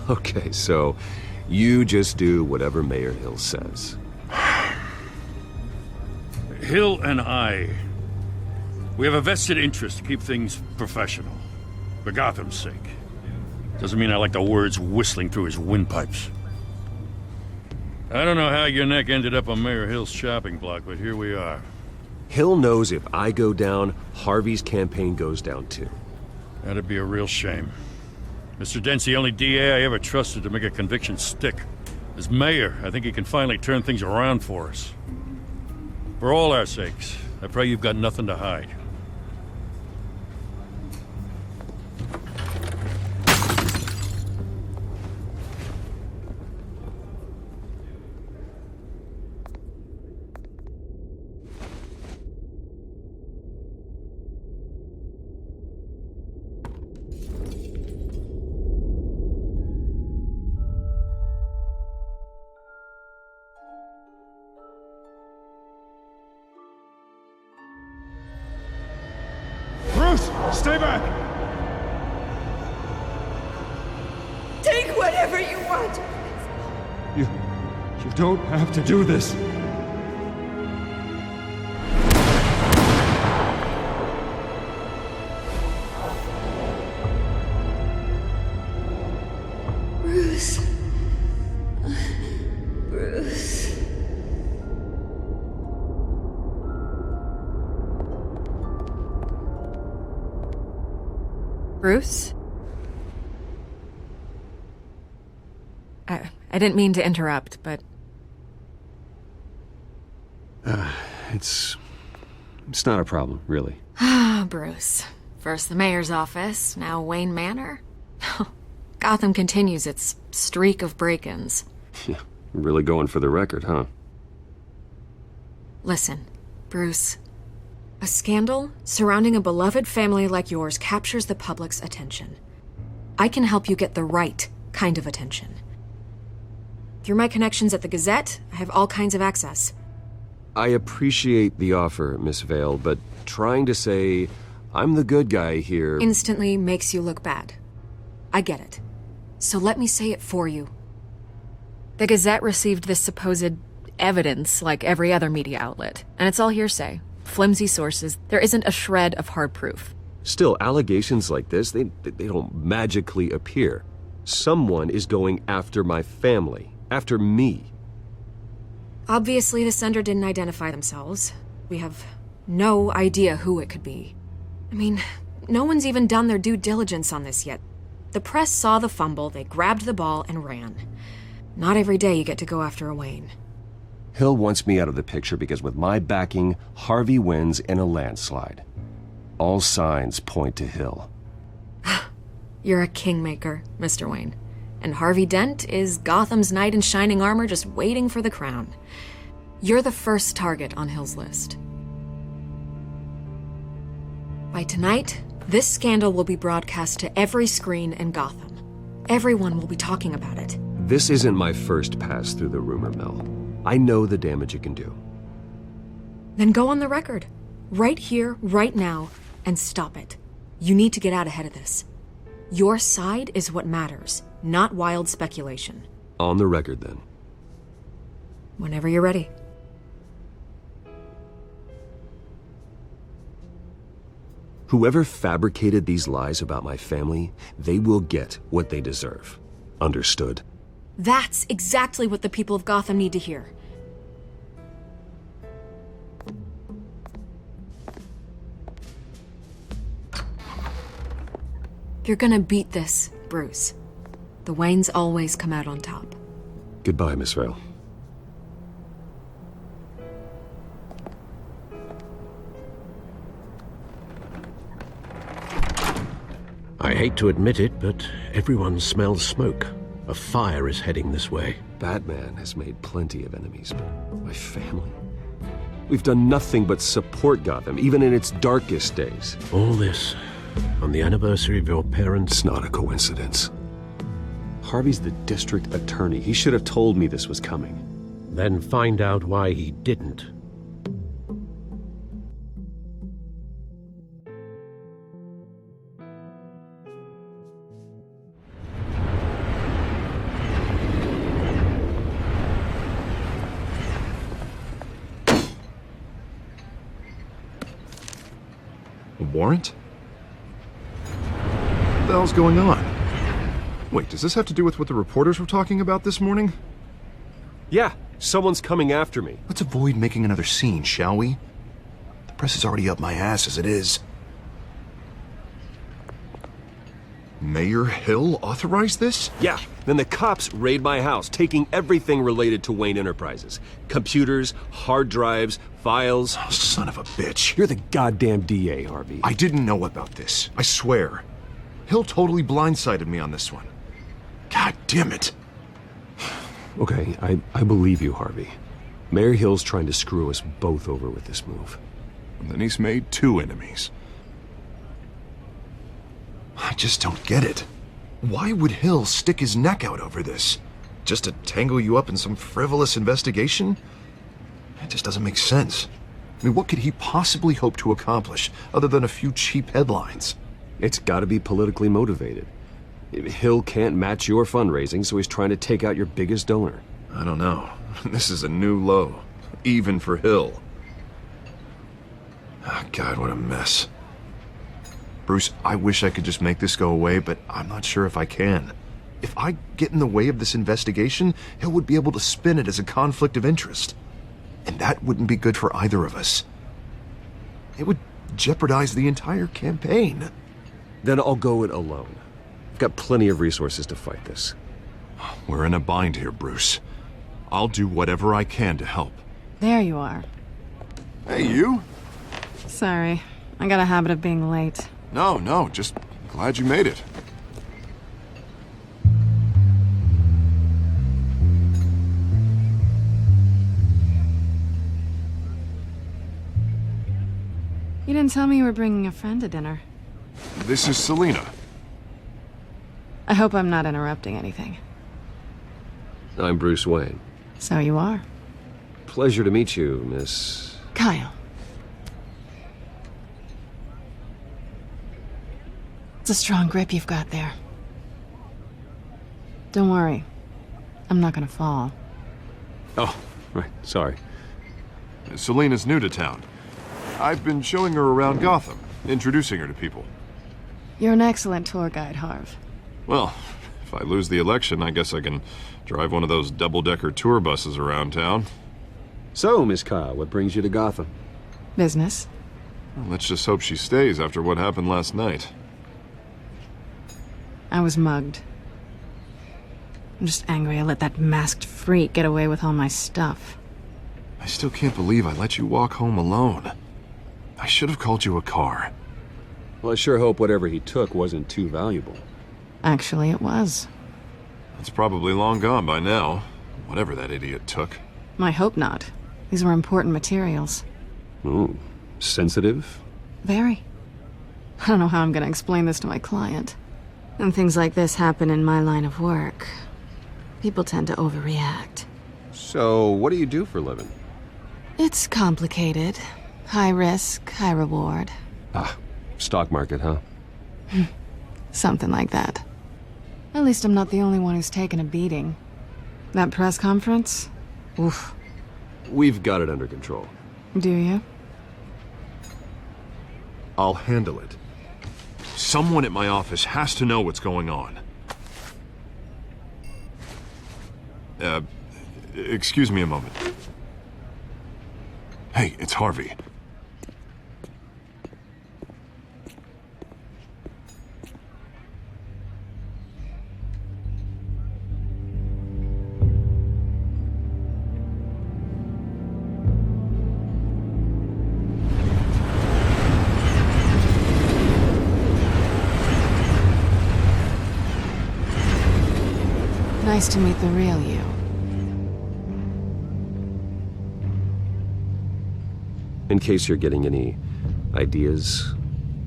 Speaker 7: Okay, so you just do whatever Mayor Hill says.
Speaker 3: Hill and I, we have a vested interest to keep things professional, for Gotham's sake. Doesn't mean I like the words whistling through his windpipes. I don't know how your neck ended up on Mayor Hill's shopping block, but here we are.
Speaker 7: Hill knows if I go down, Harvey's campaign goes down too.
Speaker 3: That'd be a real shame. Mr. Dent's the only DA I ever trusted to make a conviction stick. As mayor, I think he can finally turn things around for us. For all our sakes, I pray you've got nothing to hide.
Speaker 11: whatever you want.
Speaker 5: You don't have to do this.
Speaker 11: Bruce. Bruce.
Speaker 12: Bruce? I didn't mean to interrupt, but...
Speaker 7: It's not a problem, really.
Speaker 12: Ah, Bruce. First the mayor's office, now Wayne Manor. Gotham continues its streak of break-ins.
Speaker 7: Yeah, really going for the record, huh?
Speaker 12: Listen, Bruce. A scandal surrounding a beloved family like yours captures the public's attention. I can help you get the right kind of attention. Through my connections at the Gazette, I have all kinds of access.
Speaker 7: I appreciate the offer, Miss Vale, but trying to say I'm the good guy here...
Speaker 12: instantly makes you look bad. I get it. So let me say it for you. The Gazette received this supposed evidence like every other media outlet, and it's all hearsay. Flimsy sources. There isn't a shred of hard proof.
Speaker 7: Still, allegations like this, they don't magically appear. Someone is going after my family. After me.
Speaker 12: Obviously, the sender didn't identify themselves. We have no idea who it could be. I mean, no one's even done their due diligence on this yet. The press saw the fumble, they grabbed the ball and ran. Not every day you get to go after a Wayne.
Speaker 7: Hill wants me out of the picture because with my backing, Harvey wins in a landslide. All signs point to Hill.
Speaker 12: You're a kingmaker, Mr. Wayne. And Harvey Dent is Gotham's knight in shining armor just waiting for the crown. You're the first target on Hill's list. By tonight, this scandal will be broadcast to every screen in Gotham. Everyone will be talking about it.
Speaker 7: This isn't my first pass through the rumor mill. I know the damage it can do.
Speaker 12: Then go on the record. Right here, right now, and stop it. You need to get out ahead of this. Your side is what matters, not wild speculation.
Speaker 7: On the record, then.
Speaker 12: Whenever you're ready.
Speaker 7: Whoever fabricated these lies about my family, they will get what they deserve. Understood?
Speaker 12: That's exactly what the people of Gotham need to hear. You're gonna beat this, Bruce. The Waynes always come out on top.
Speaker 7: Goodbye, Miss Vale.
Speaker 6: I hate to admit it, but everyone smells smoke. A fire is heading this way.
Speaker 7: Batman has made plenty of enemies, but my family? We've done nothing but support Gotham, even in its darkest days.
Speaker 6: All this on the anniversary of your parents'...
Speaker 7: It's not a coincidence. Harvey's the district attorney. He should have told me this was coming.
Speaker 6: Then find out why he didn't.
Speaker 9: A warrant? What the hell's going on? Wait, does this have to do with what the reporters were talking about this morning?
Speaker 7: Yeah, someone's coming after me.
Speaker 9: Let's avoid making another scene, shall we? The press is already up my ass as it is. Mayor Hill authorized this?
Speaker 7: Yeah, then the cops raid my house, taking everything related to Wayne Enterprises. Computers, hard drives, files.
Speaker 9: Oh, son of a bitch.
Speaker 7: You're the goddamn DA, Harvey.
Speaker 9: I didn't know about this. I swear. Hill totally blindsided me on this one. God damn it.
Speaker 7: Okay, I believe you, Harvey. Mayor Hill's trying to screw us both over with this move.
Speaker 9: And then he's made two enemies. I just don't get it. Why would Hill stick his neck out over this? Just to tangle you up in some frivolous investigation? It just doesn't make sense. I mean, what could he possibly hope to accomplish other than a few cheap headlines?
Speaker 7: It's gotta be politically motivated. Hill can't match your fundraising, so he's trying to take out your biggest donor.
Speaker 9: I don't know. This is a new low. Even for Hill. Oh, God, what a mess. Bruce, I wish I could just make this go away, but I'm not sure if I can. If I get in the way of this investigation, Hill would be able to spin it as a conflict of interest. And that wouldn't be good for either of us. It would jeopardize the entire campaign.
Speaker 7: Then I'll go it alone. I've got plenty of resources to fight this.
Speaker 9: We're in a bind here, Bruce. I'll do whatever I can to help.
Speaker 8: There you are.
Speaker 9: Hey, you?
Speaker 8: Sorry. I got a habit of being late.
Speaker 9: No, just glad you made it.
Speaker 8: You didn't tell me you were bringing a friend to dinner.
Speaker 9: This is Selina.
Speaker 8: I hope I'm not interrupting anything.
Speaker 7: I'm Bruce Wayne.
Speaker 8: So you are.
Speaker 7: Pleasure to meet you, Miss...
Speaker 8: Kyle. It's a strong grip you've got there. Don't worry. I'm not gonna fall.
Speaker 7: Oh, right. Sorry.
Speaker 9: Selina's new to town. I've been showing her around Gotham, introducing her to people.
Speaker 8: You're an excellent tour guide, Harv.
Speaker 9: Well, if I lose the election, I guess I can drive one of those double-decker tour buses around town.
Speaker 7: So, Miss Kyle, what brings you to Gotham?
Speaker 8: Business.
Speaker 9: Well, let's just hope she stays after what happened last night.
Speaker 8: I was mugged. I'm just angry I let that masked freak get away with all my stuff.
Speaker 9: I still can't believe I let you walk home alone. I should have called you a car.
Speaker 7: Well, I sure hope whatever he took wasn't too valuable.
Speaker 8: Actually, it was.
Speaker 9: It's probably long gone by now, whatever that idiot took.
Speaker 8: I hope not. These were important materials.
Speaker 7: Ooh, sensitive?
Speaker 8: Very. I don't know how I'm gonna explain this to my client. When things like this happen in my line of work, people tend to overreact.
Speaker 7: So, what do you do for a living?
Speaker 8: It's complicated. High risk, high reward.
Speaker 7: Ah, stock market, huh?
Speaker 8: Something like that. At least I'm not the only one who's taken a beating. That press conference? Oof.
Speaker 7: We've got it under control.
Speaker 8: Do you?
Speaker 9: I'll handle it. Someone at my office has to know what's going on. Excuse me a moment. Hey, it's Harvey.
Speaker 8: Nice to meet the real you.
Speaker 7: In case you're getting any ideas,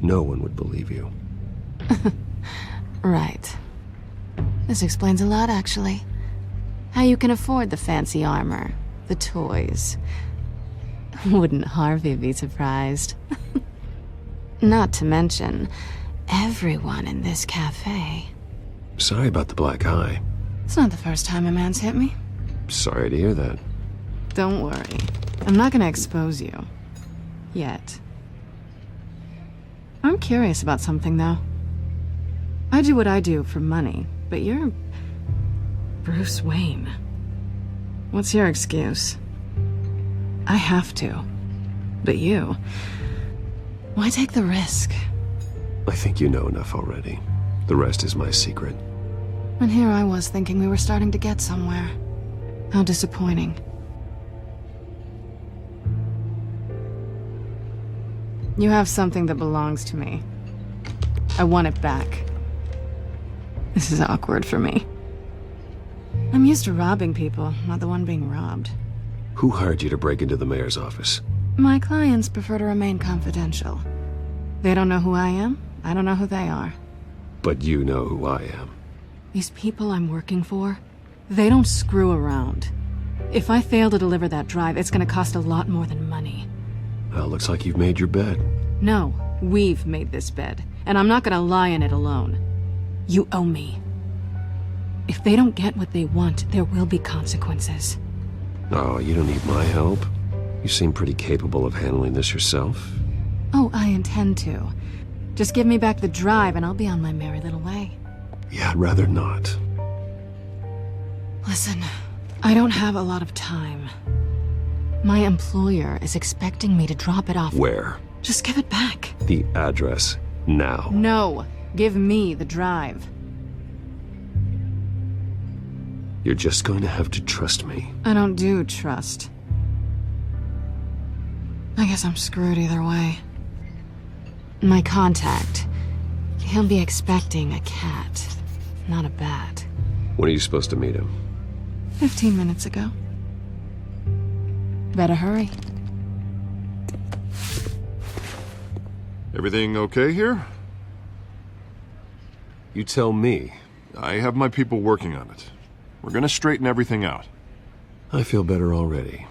Speaker 7: no one would believe you.
Speaker 8: Right. This explains a lot, actually. How you can afford the fancy armor, the toys. Wouldn't Harvey be surprised? Not to mention, everyone in this cafe.
Speaker 7: Sorry about the black eye.
Speaker 8: It's not the first time a man's hit me.
Speaker 7: Sorry to hear that.
Speaker 8: Don't worry. I'm not gonna expose you. Yet. I'm curious about something, though. I do what I do for money, but you're... Bruce Wayne. What's your excuse? I have to. But you... Why take the risk?
Speaker 7: I think you know enough already. The rest is my secret.
Speaker 8: And here I was thinking we were starting to get somewhere. How disappointing. You have something that belongs to me. I want it back. This is awkward for me. I'm used to robbing people, not the one being robbed.
Speaker 7: Who hired you to break into the mayor's office?
Speaker 8: My clients prefer to remain confidential. They don't know who I am, I don't know who they are.
Speaker 7: But you know who I am.
Speaker 8: These people I'm working for, they don't screw around. If I fail to deliver that drive, it's gonna cost a lot more than money.
Speaker 7: Well, looks like you've made your bed.
Speaker 8: No, we've made this bed, and I'm not gonna lie in it alone. You owe me. If they don't get what they want, there will be consequences.
Speaker 7: Oh, you don't need my help. You seem pretty capable of handling this yourself.
Speaker 8: Oh, I intend to. Just give me back the drive and I'll be on my merry little way.
Speaker 7: Yeah, I'd rather not.
Speaker 8: Listen, I don't have a lot of time. My employer is expecting me to drop it off.
Speaker 7: Where?
Speaker 8: Just give it back.
Speaker 7: The address, now.
Speaker 8: No, give me the drive.
Speaker 7: You're just going to have to trust me.
Speaker 8: I don't do trust. I guess I'm screwed either way. My contact, he'll be expecting a cat, not a bat.
Speaker 7: When are you supposed to meet him?
Speaker 8: 15 minutes ago. Better hurry.
Speaker 9: Everything okay here?
Speaker 7: You tell me.
Speaker 9: I have my people working on it. We're gonna straighten everything out.
Speaker 7: I feel better already.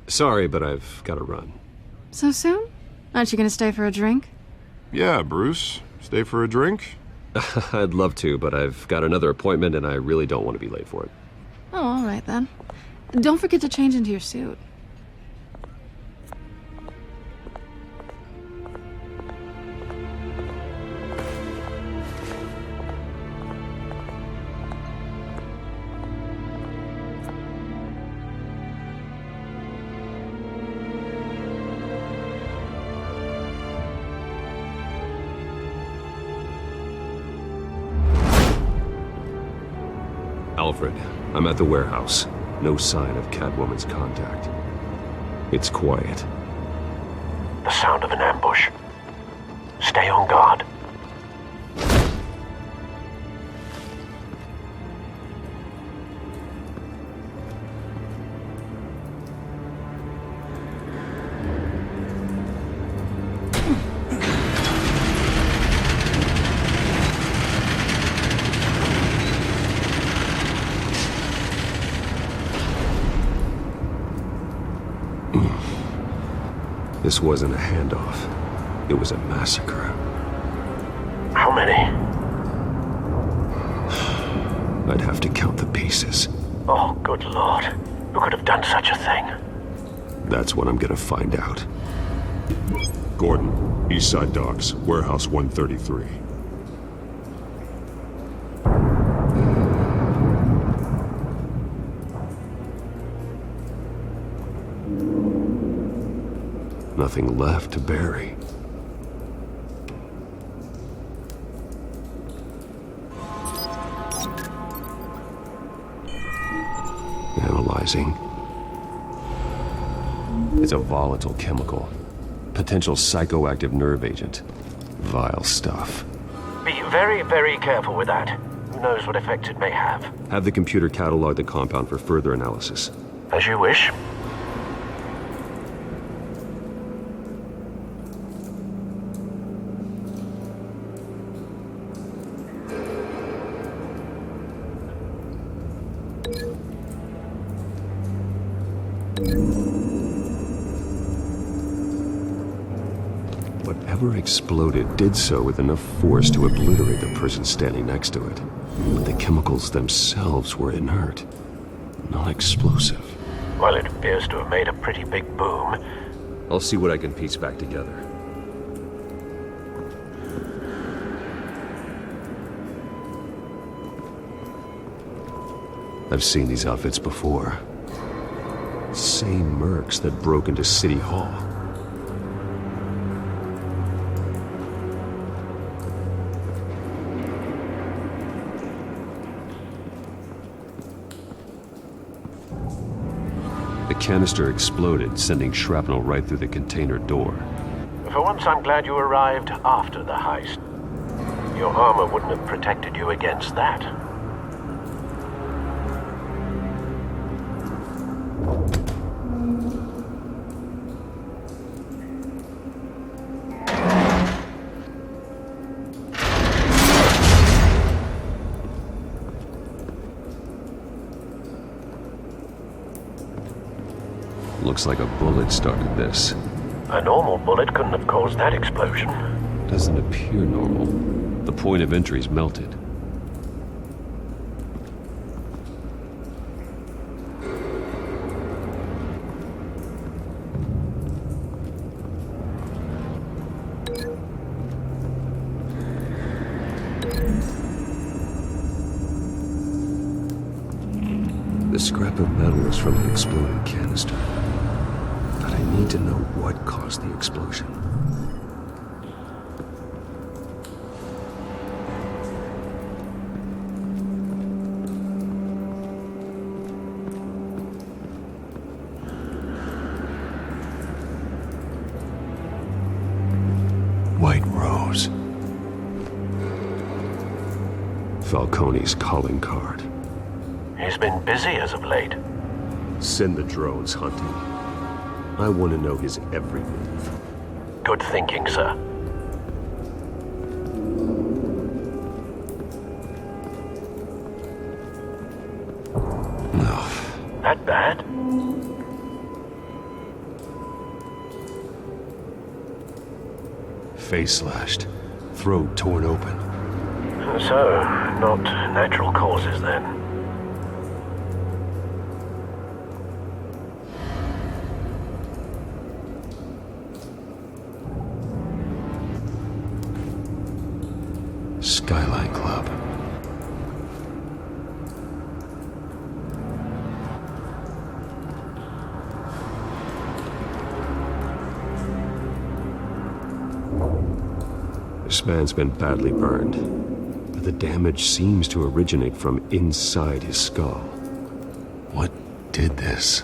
Speaker 7: Sorry, but I've got to run.
Speaker 8: So soon? Aren't you gonna stay for a drink?
Speaker 9: Yeah, Bruce. Stay for a drink?
Speaker 7: I'd love to, but I've got another appointment and I really don't want to be late for it.
Speaker 8: Oh, all right then. Don't forget to change into your suit.
Speaker 7: Alfred, I'm at the warehouse. No sign of Catwoman's contact. It's quiet.
Speaker 18: The sound of an ambush. Stay on guard.
Speaker 7: This wasn't a handoff. It was a massacre.
Speaker 18: How many?
Speaker 7: I'd have to count the pieces.
Speaker 18: Oh, good lord. Who could have done such a thing?
Speaker 7: That's what I'm gonna find out.
Speaker 1: Gordon, Eastside Docks, Warehouse 133.
Speaker 7: Nothing left to bury. Analyzing. It's a volatile chemical. Potential psychoactive nerve agent. Vile stuff.
Speaker 18: Be very, very careful with that. Who knows what effects it may have.
Speaker 7: Have the computer catalog the compound for further analysis.
Speaker 18: As you wish.
Speaker 7: Whatever exploded did so with enough force to obliterate the person standing next to it. But the chemicals themselves were inert, not explosive.
Speaker 18: Well, it appears to have made a pretty big boom.
Speaker 7: I'll see what I can piece back together. I've seen these outfits before. Same mercs that broke into City Hall. The canister exploded, sending shrapnel right through the container door.
Speaker 18: For once, I'm glad you arrived after the heist. Your armor wouldn't have protected you against that.
Speaker 7: Looks like a bullet started this.
Speaker 18: A normal bullet couldn't have caused that explosion.
Speaker 7: doesn't appear normal. The point of entry's melted. The scrap of metal is from an exploded canister. But I need to know what caused the explosion. White Rose. Falcone's calling card.
Speaker 18: He's been busy as of late.
Speaker 7: Send the drones hunting. I want to know his every move.
Speaker 18: Good thinking, sir.
Speaker 7: No.
Speaker 18: That bad?
Speaker 7: Face slashed. Throat torn open.
Speaker 18: So, not natural causes then.
Speaker 7: Skyline Club. This man's been badly burned, but the damage seems to originate from inside his skull. What did this?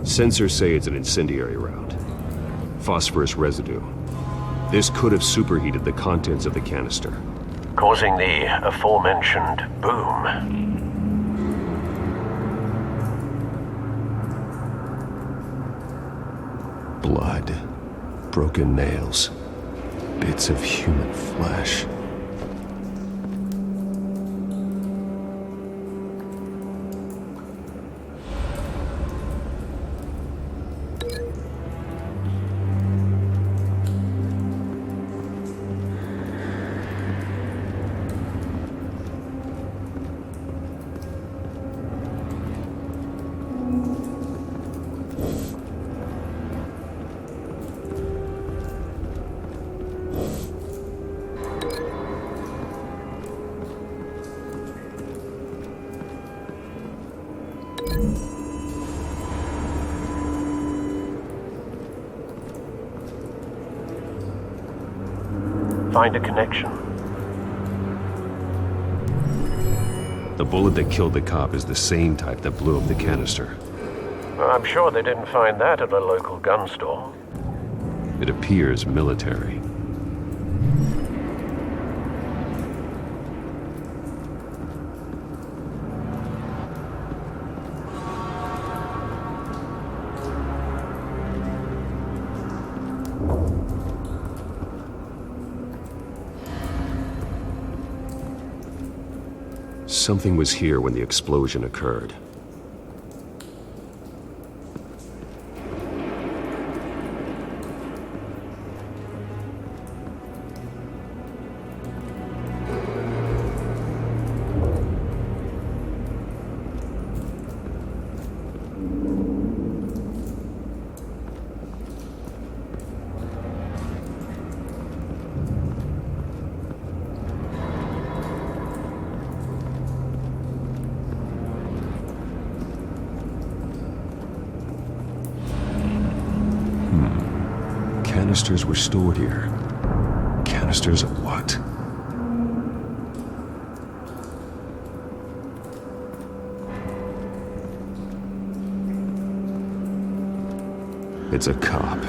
Speaker 7: Sensors say it's an incendiary round. Phosphorus residue. This could have superheated the contents of the canister.
Speaker 18: Causing the aforementioned boom.
Speaker 7: Blood. Broken nails. Bits of human flesh.
Speaker 18: Find a connection.
Speaker 7: The bullet that killed the cop is the same type that blew up the canister.
Speaker 18: Well, I'm sure they didn't find that at a local gun store.
Speaker 7: It appears military. Something was here when the explosion occurred. Canisters were stored here. Canisters of what? It's a cop.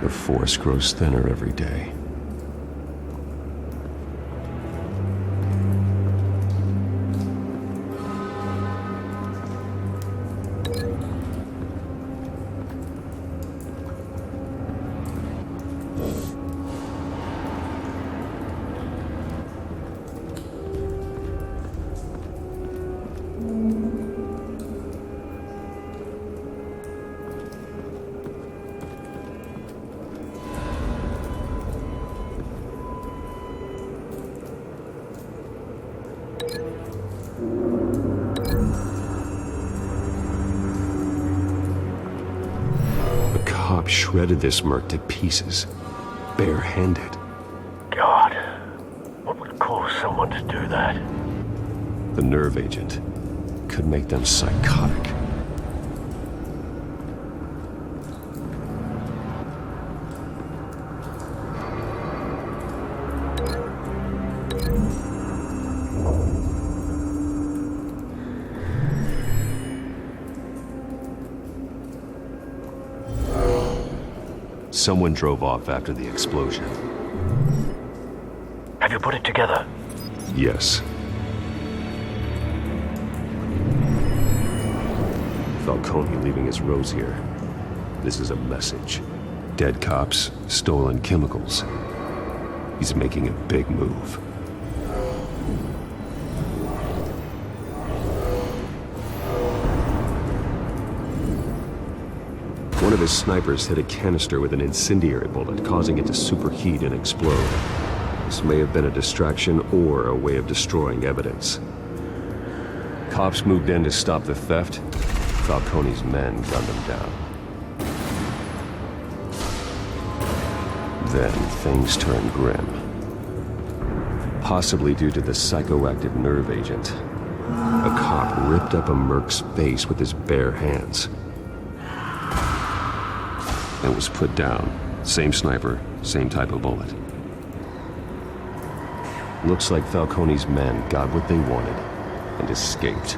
Speaker 7: The force grows thinner every day. cop shredded this merc to pieces, barehanded.
Speaker 18: God, what would cause someone to do that?
Speaker 7: The nerve agent could make them psychotic. Someone drove off after the explosion.
Speaker 18: Have you put it together?
Speaker 7: Yes. Falcone leaving his rose here. This is a message. Dead cops, stolen chemicals. He's making a big move. One of his snipers hit a canister with an incendiary bullet, causing it to superheat and explode. This may have been a distraction or a way of destroying evidence. Cops moved in to stop the theft. Falcone's men gunned him down. Then things turned grim. Possibly due to the psychoactive nerve agent. A cop ripped up a merc's face with his bare hands. And was put down. Same sniper, same type of bullet. Looks like Falcone's men got what they wanted and escaped.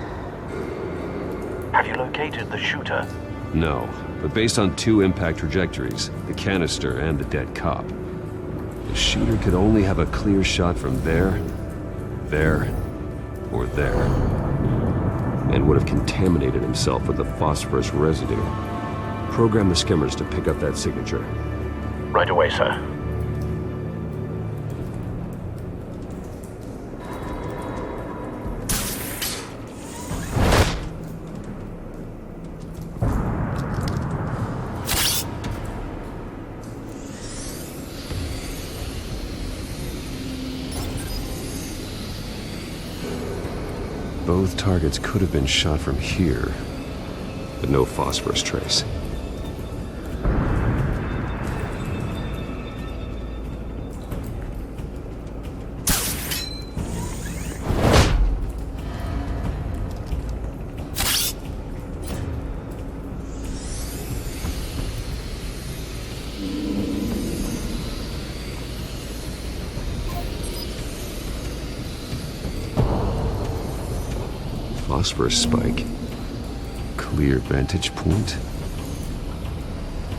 Speaker 18: Have you located the shooter?
Speaker 7: No, but based on 2 impact trajectories, the canister and the dead cop, the shooter could only have a clear shot from there, or there, and would have contaminated himself with the phosphorus residue. Program the skimmers to pick up that signature.
Speaker 18: Right away, sir.
Speaker 7: Both targets could have been shot from here, but no phosphorus trace. Phosphorus spike. Clear vantage point.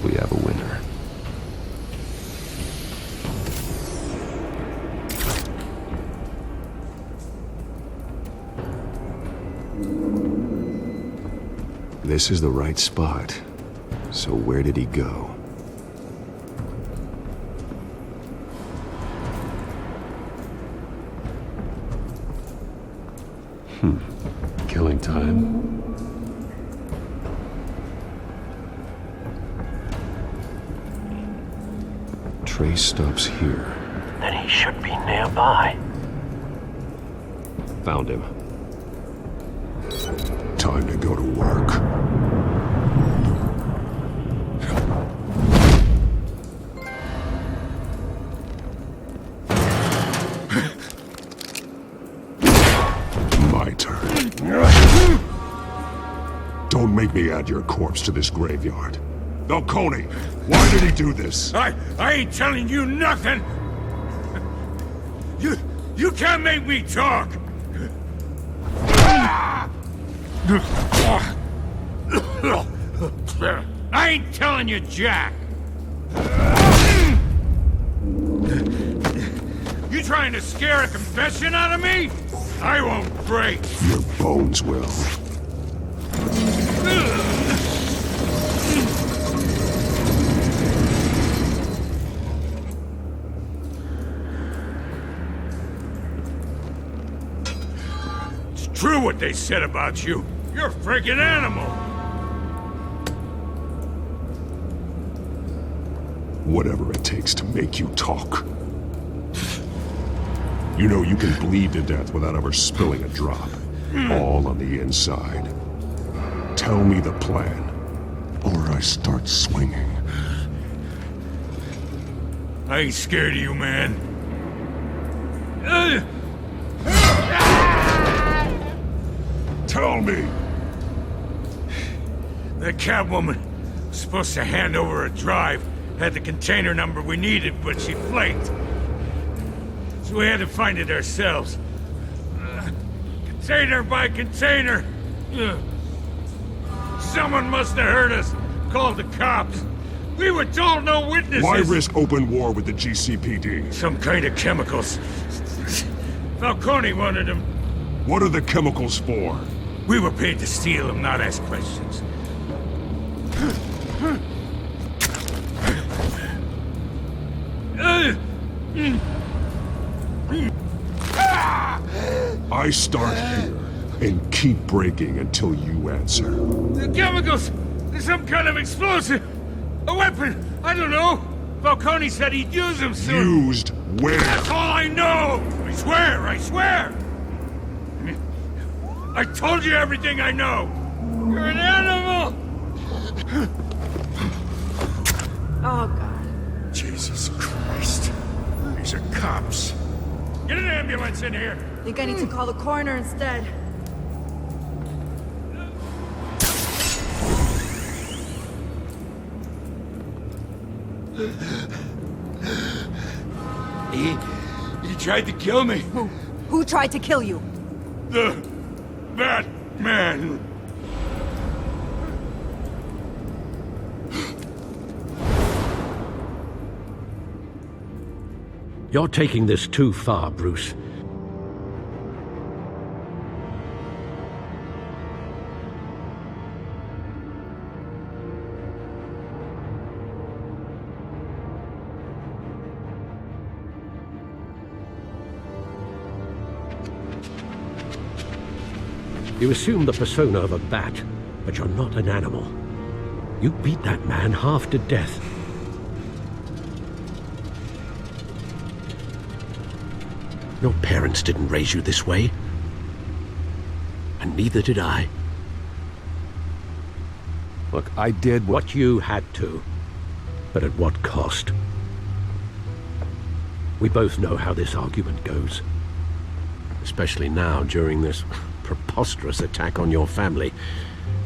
Speaker 7: We have a winner. This is the right spot. So where did he go? Killing time. Trace stops here.
Speaker 18: Then he should be nearby.
Speaker 7: Found him.
Speaker 1: Time to go to work. My turn. Don't make me add your corpse to this graveyard. Falcone, why did he do this?
Speaker 3: I ain't telling you nothing! You can't make me talk! I ain't telling you jack! You trying to scare a confession out of me? I won't break!
Speaker 1: Your bones will.
Speaker 3: It's true what they said about you. You're a freaking animal!
Speaker 1: Whatever it takes to make you talk. You know you can bleed to death without ever spilling a drop. All on the inside. Tell me the plan, or I start swinging.
Speaker 3: I ain't scared of you, man.
Speaker 1: Tell me!
Speaker 3: That Catwoman was supposed to hand over a drive, had the container number we needed, but she flaked. So we had to find it ourselves. Container by container. Someone must have heard us, called the cops. We were told no witnesses.
Speaker 1: Why risk open war with the GCPD?
Speaker 3: Some kind of chemicals. Falcone wanted them.
Speaker 1: What are the chemicals for?
Speaker 3: We were paid to steal them, not ask questions.
Speaker 1: I start here and keep breaking until you answer.
Speaker 3: The chemicals! There's some kind of explosive! A weapon! I don't know! Falcone said he'd use them soon!
Speaker 1: Used where?
Speaker 3: That's all I know! I swear! I swear! I told you everything I know! You're an animal!
Speaker 12: Oh, God.
Speaker 3: Jesus Christ. These are cops. Get an ambulance in here!
Speaker 16: I think I need to call the coroner instead.
Speaker 3: He tried to kill me.
Speaker 16: Who tried to kill you?
Speaker 3: The Batman.
Speaker 6: You're taking this too far, Bruce. You assume the persona of a bat, but you're not an animal. You beat that man half to death. Your parents didn't raise you this way. And neither did I.
Speaker 7: Look, I did
Speaker 6: what you had to. But at what cost? We both know how this argument goes. Especially now, during this preposterous attack on your family.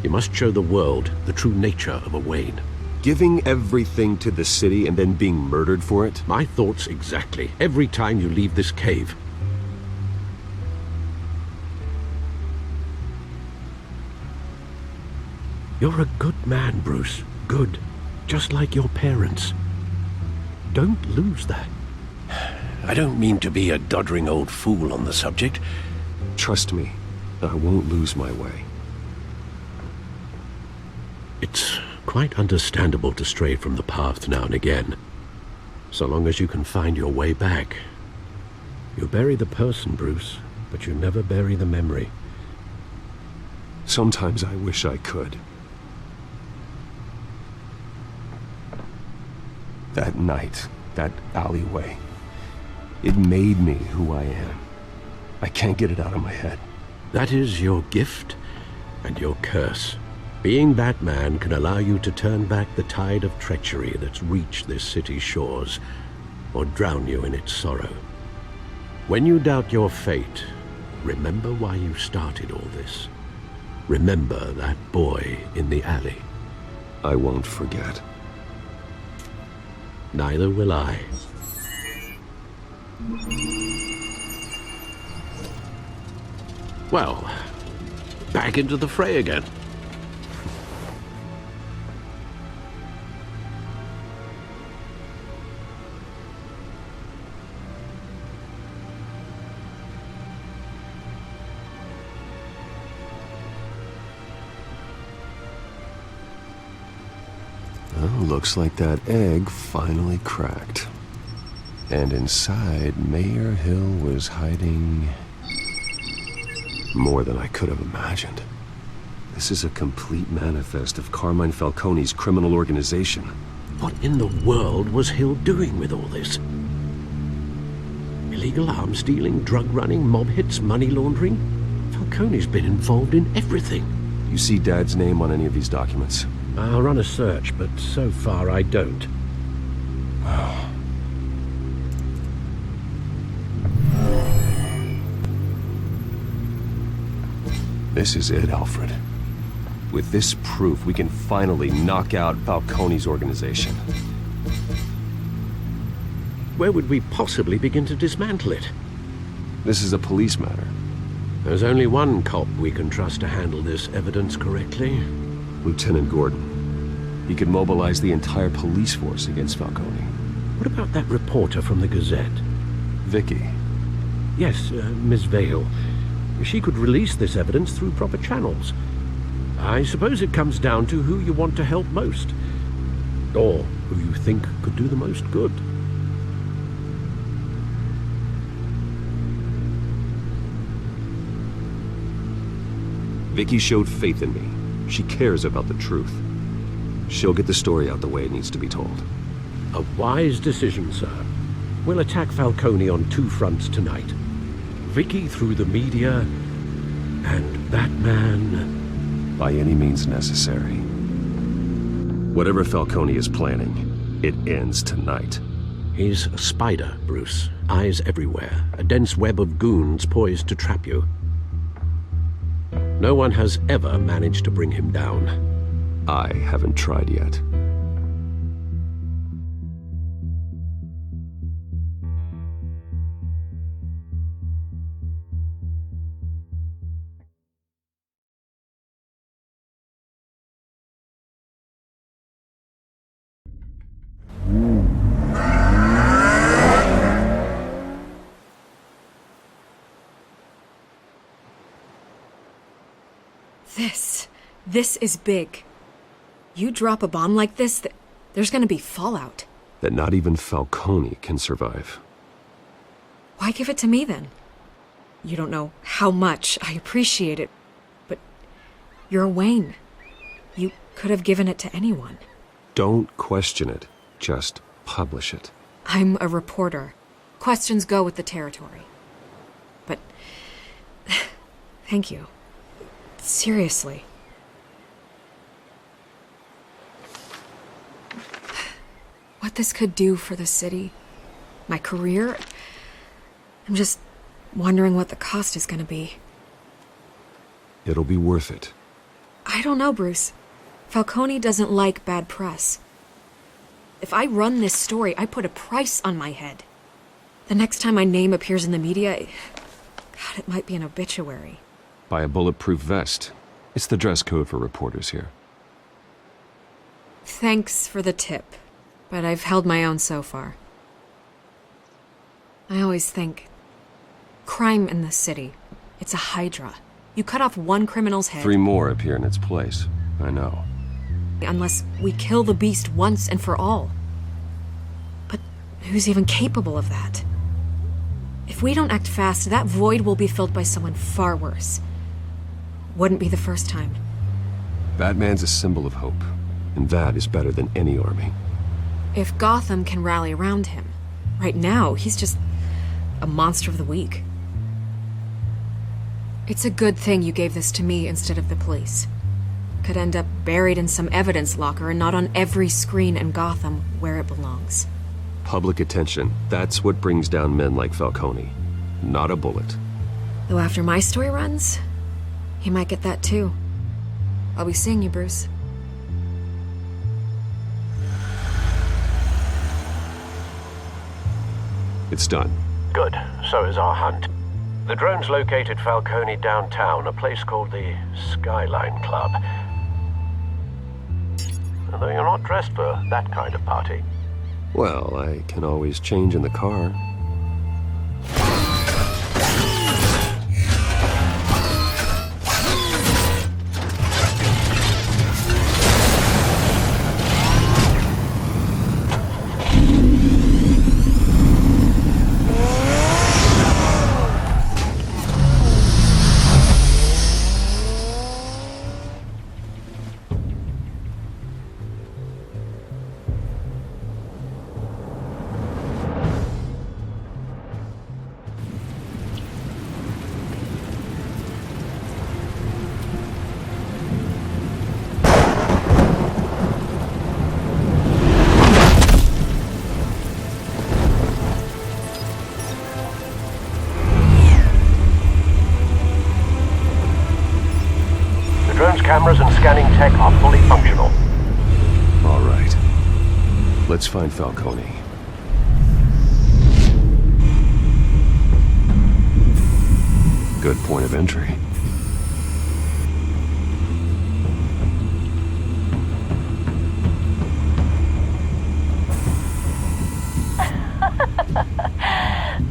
Speaker 6: You must show the world the true nature of a Wayne.
Speaker 7: Giving everything to the city and then being murdered for it?
Speaker 6: My thoughts exactly. Every time you leave this cave. You're a good man, Bruce. Good. Just like your parents. Don't lose that. I don't mean to be a doddering old fool on the subject.
Speaker 7: Trust me, I won't lose my way.
Speaker 6: It's quite understandable to stray from the path now and again. So long as you can find your way back. You bury the person, Bruce, but you never bury the memory.
Speaker 7: Sometimes I wish I could. That night, that alleyway, it made me who I am. I can't get it out of my head.
Speaker 6: That is your gift and your curse. Being Batman can allow you to turn back the tide of treachery that's reached this city's shores, or drown you in its sorrow. When you doubt your fate, remember why you started all this. Remember that boy in the alley.
Speaker 7: I won't forget.
Speaker 6: Neither will I. Well, back into the fray again.
Speaker 7: Well, looks like that egg finally cracked. And inside, Mayor Hill was hiding more than I could have imagined. This is a complete manifest of Carmine Falcone's criminal organization.
Speaker 6: What in the world was Hill doing with all this? Illegal arms dealing, drug running, mob hits, money laundering? Falcone's been involved in everything.
Speaker 7: You see Dad's name on any of these documents?
Speaker 6: I'll run a search, but so far I don't.
Speaker 7: This is it, Alfred. With this proof, we can finally knock out Falcone's organization.
Speaker 6: Where would we possibly begin to dismantle it?
Speaker 7: This is a police matter.
Speaker 6: There's only one cop we can trust to handle this evidence correctly.
Speaker 7: Lieutenant Gordon. He could mobilize the entire police force against Falcone.
Speaker 6: What about that reporter from the Gazette?
Speaker 7: Vicky.
Speaker 6: Yes, Miss Vale. She could release this evidence through proper channels. I suppose it comes down to who you want to help most. Or who you think could do the most good.
Speaker 7: Vicky showed faith in me. She cares about the truth. She'll get the story out the way it needs to be told.
Speaker 6: A wise decision, sir. We'll attack Falcone on two fronts tonight. Vicky through the media, and that man...
Speaker 7: by any means necessary. Whatever Falcone is planning, it ends tonight.
Speaker 6: He's a spider, Bruce. Eyes everywhere. A dense web of goons poised to trap you. No one has ever managed to bring him down.
Speaker 7: I haven't tried yet.
Speaker 12: This is big. You drop a bomb like this, there's gonna be fallout.
Speaker 7: That not even Falcone can survive.
Speaker 12: Why give it to me then? You don't know how much I appreciate it, but you're Wayne. You could have given it to anyone.
Speaker 7: Don't question it. Just publish it.
Speaker 12: I'm a reporter. Questions go with the territory. But thank you. Seriously. What this could do for the city, my career, I'm just wondering what the cost is gonna be.
Speaker 7: It'll be worth it.
Speaker 12: I don't know, Bruce. Falcone doesn't like bad press. If I run this story, I put a price on my head. The next time my name appears in the media, God, it might be an obituary.
Speaker 7: Buy a bulletproof vest. It's the dress code for reporters here.
Speaker 12: Thanks for the tip, but I've held my own so far. I always think, crime in this city, it's a hydra. You cut off one criminal's head...
Speaker 7: 3 more appear in its place. I know.
Speaker 12: Unless we kill the beast once and for all. But who's even capable of that? If we don't act fast, that void will be filled by someone far worse. Wouldn't be the first time.
Speaker 7: Batman's a symbol of hope, and that is better than any army.
Speaker 12: If Gotham can rally around him, right now he's just a monster of the week. It's a good thing you gave this to me instead of the police. Could end up buried in some evidence locker and not on every screen in Gotham where it belongs.
Speaker 7: Public attention, that's what brings down men like Falcone. Not a bullet.
Speaker 12: Though after my story runs, he might get that too. I'll be seeing you, Bruce.
Speaker 7: It's done.
Speaker 18: Good. So is our hunt. The drones located Falcone downtown, a place called the Skyline Club. Although you're not dressed for that kind of party.
Speaker 7: Well, I can always change in the car.
Speaker 18: scanning tech are fully functional.
Speaker 7: All right. Let's find Falcone. Good point of entry.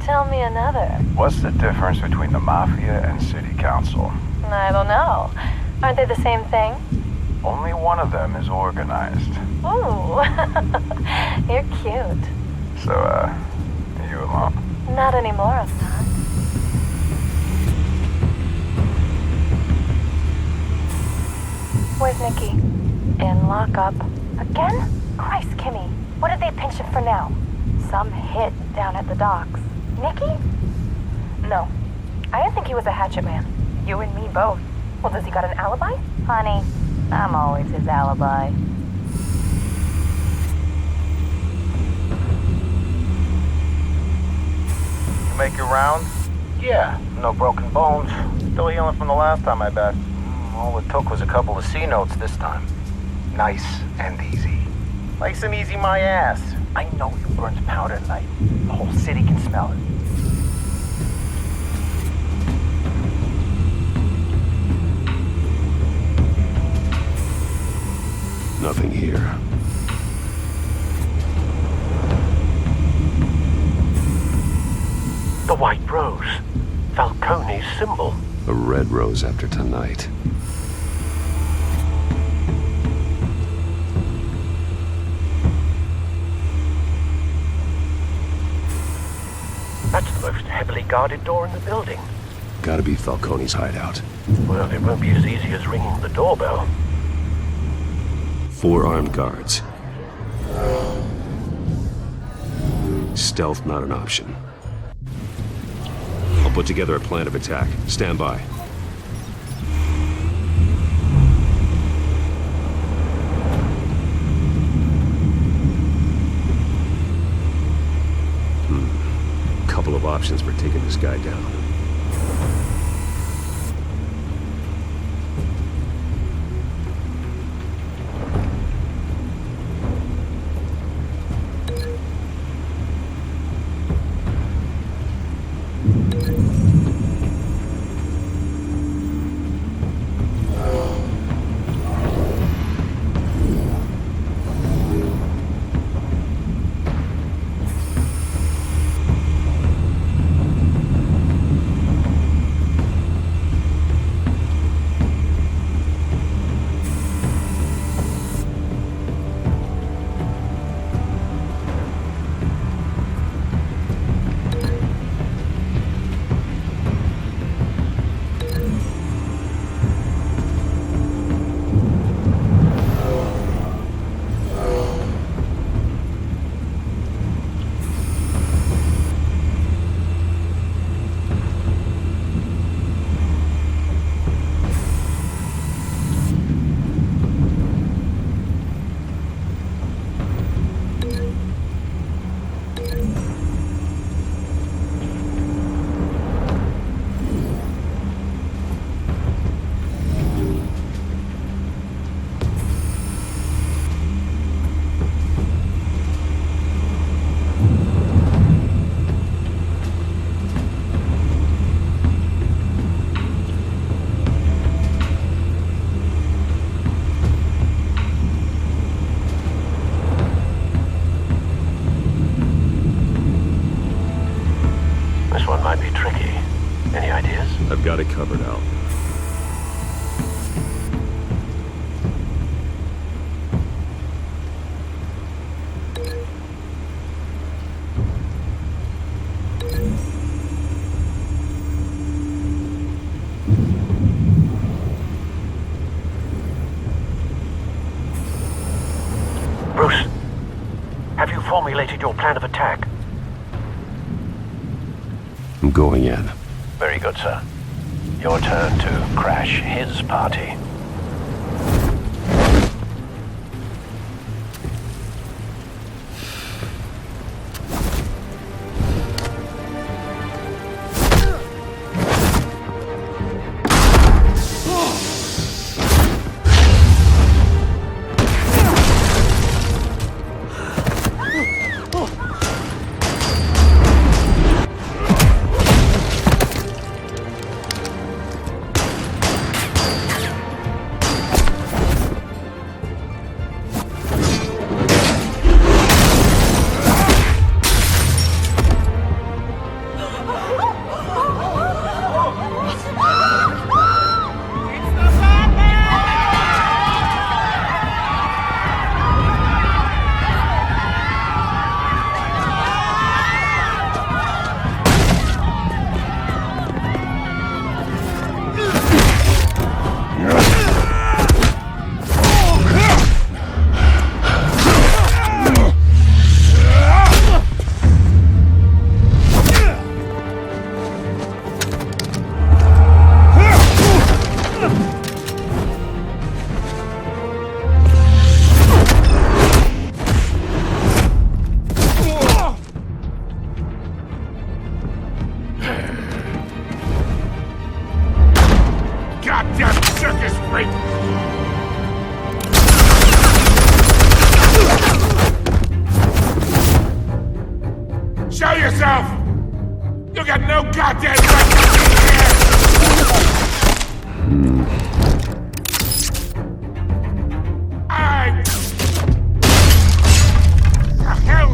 Speaker 19: Tell me another.
Speaker 20: What's the difference between the Mafia and City Council?
Speaker 19: I don't know. Aren't they the same thing?
Speaker 20: Only one of them is organized.
Speaker 19: Ooh, you're cute.
Speaker 20: So, you alone?
Speaker 19: Not anymore, I'm not. Where's Nikki? In lockup. Again? Christ, Kimmy. What did they pinch him for now? Some hit down at the docks. Nikki? No. I didn't think he was a hatchet man. You and me both. Well, does he got an alibi? Honey, I'm always his alibi.
Speaker 20: You make your rounds?
Speaker 21: Yeah, no broken bones. Still healing from the last time, I bet. All it took was a couple of C notes this time. Nice and easy. Nice and easy my ass. I know you burned powder tonight. The whole city can smell it.
Speaker 7: Nothing here.
Speaker 18: The white rose. Falcone's symbol.
Speaker 7: A red rose after tonight.
Speaker 18: That's the most heavily guarded door in the building.
Speaker 7: Gotta be Falcone's hideout.
Speaker 18: Well, it won't be as easy as ringing the doorbell.
Speaker 7: 4 armed guards. Stealth not an option. I'll put together a plan of attack. Stand by. Couple of options for taking this guy down.
Speaker 18: This one might be tricky. Any ideas?
Speaker 7: I've got it covered, Al.
Speaker 18: Bruce, have you formulated your plan of attack?
Speaker 7: I'm going in.
Speaker 18: Very good, sir. Your turn to crash his party.
Speaker 13: yourself! You got no goddamn right to be here! The hell?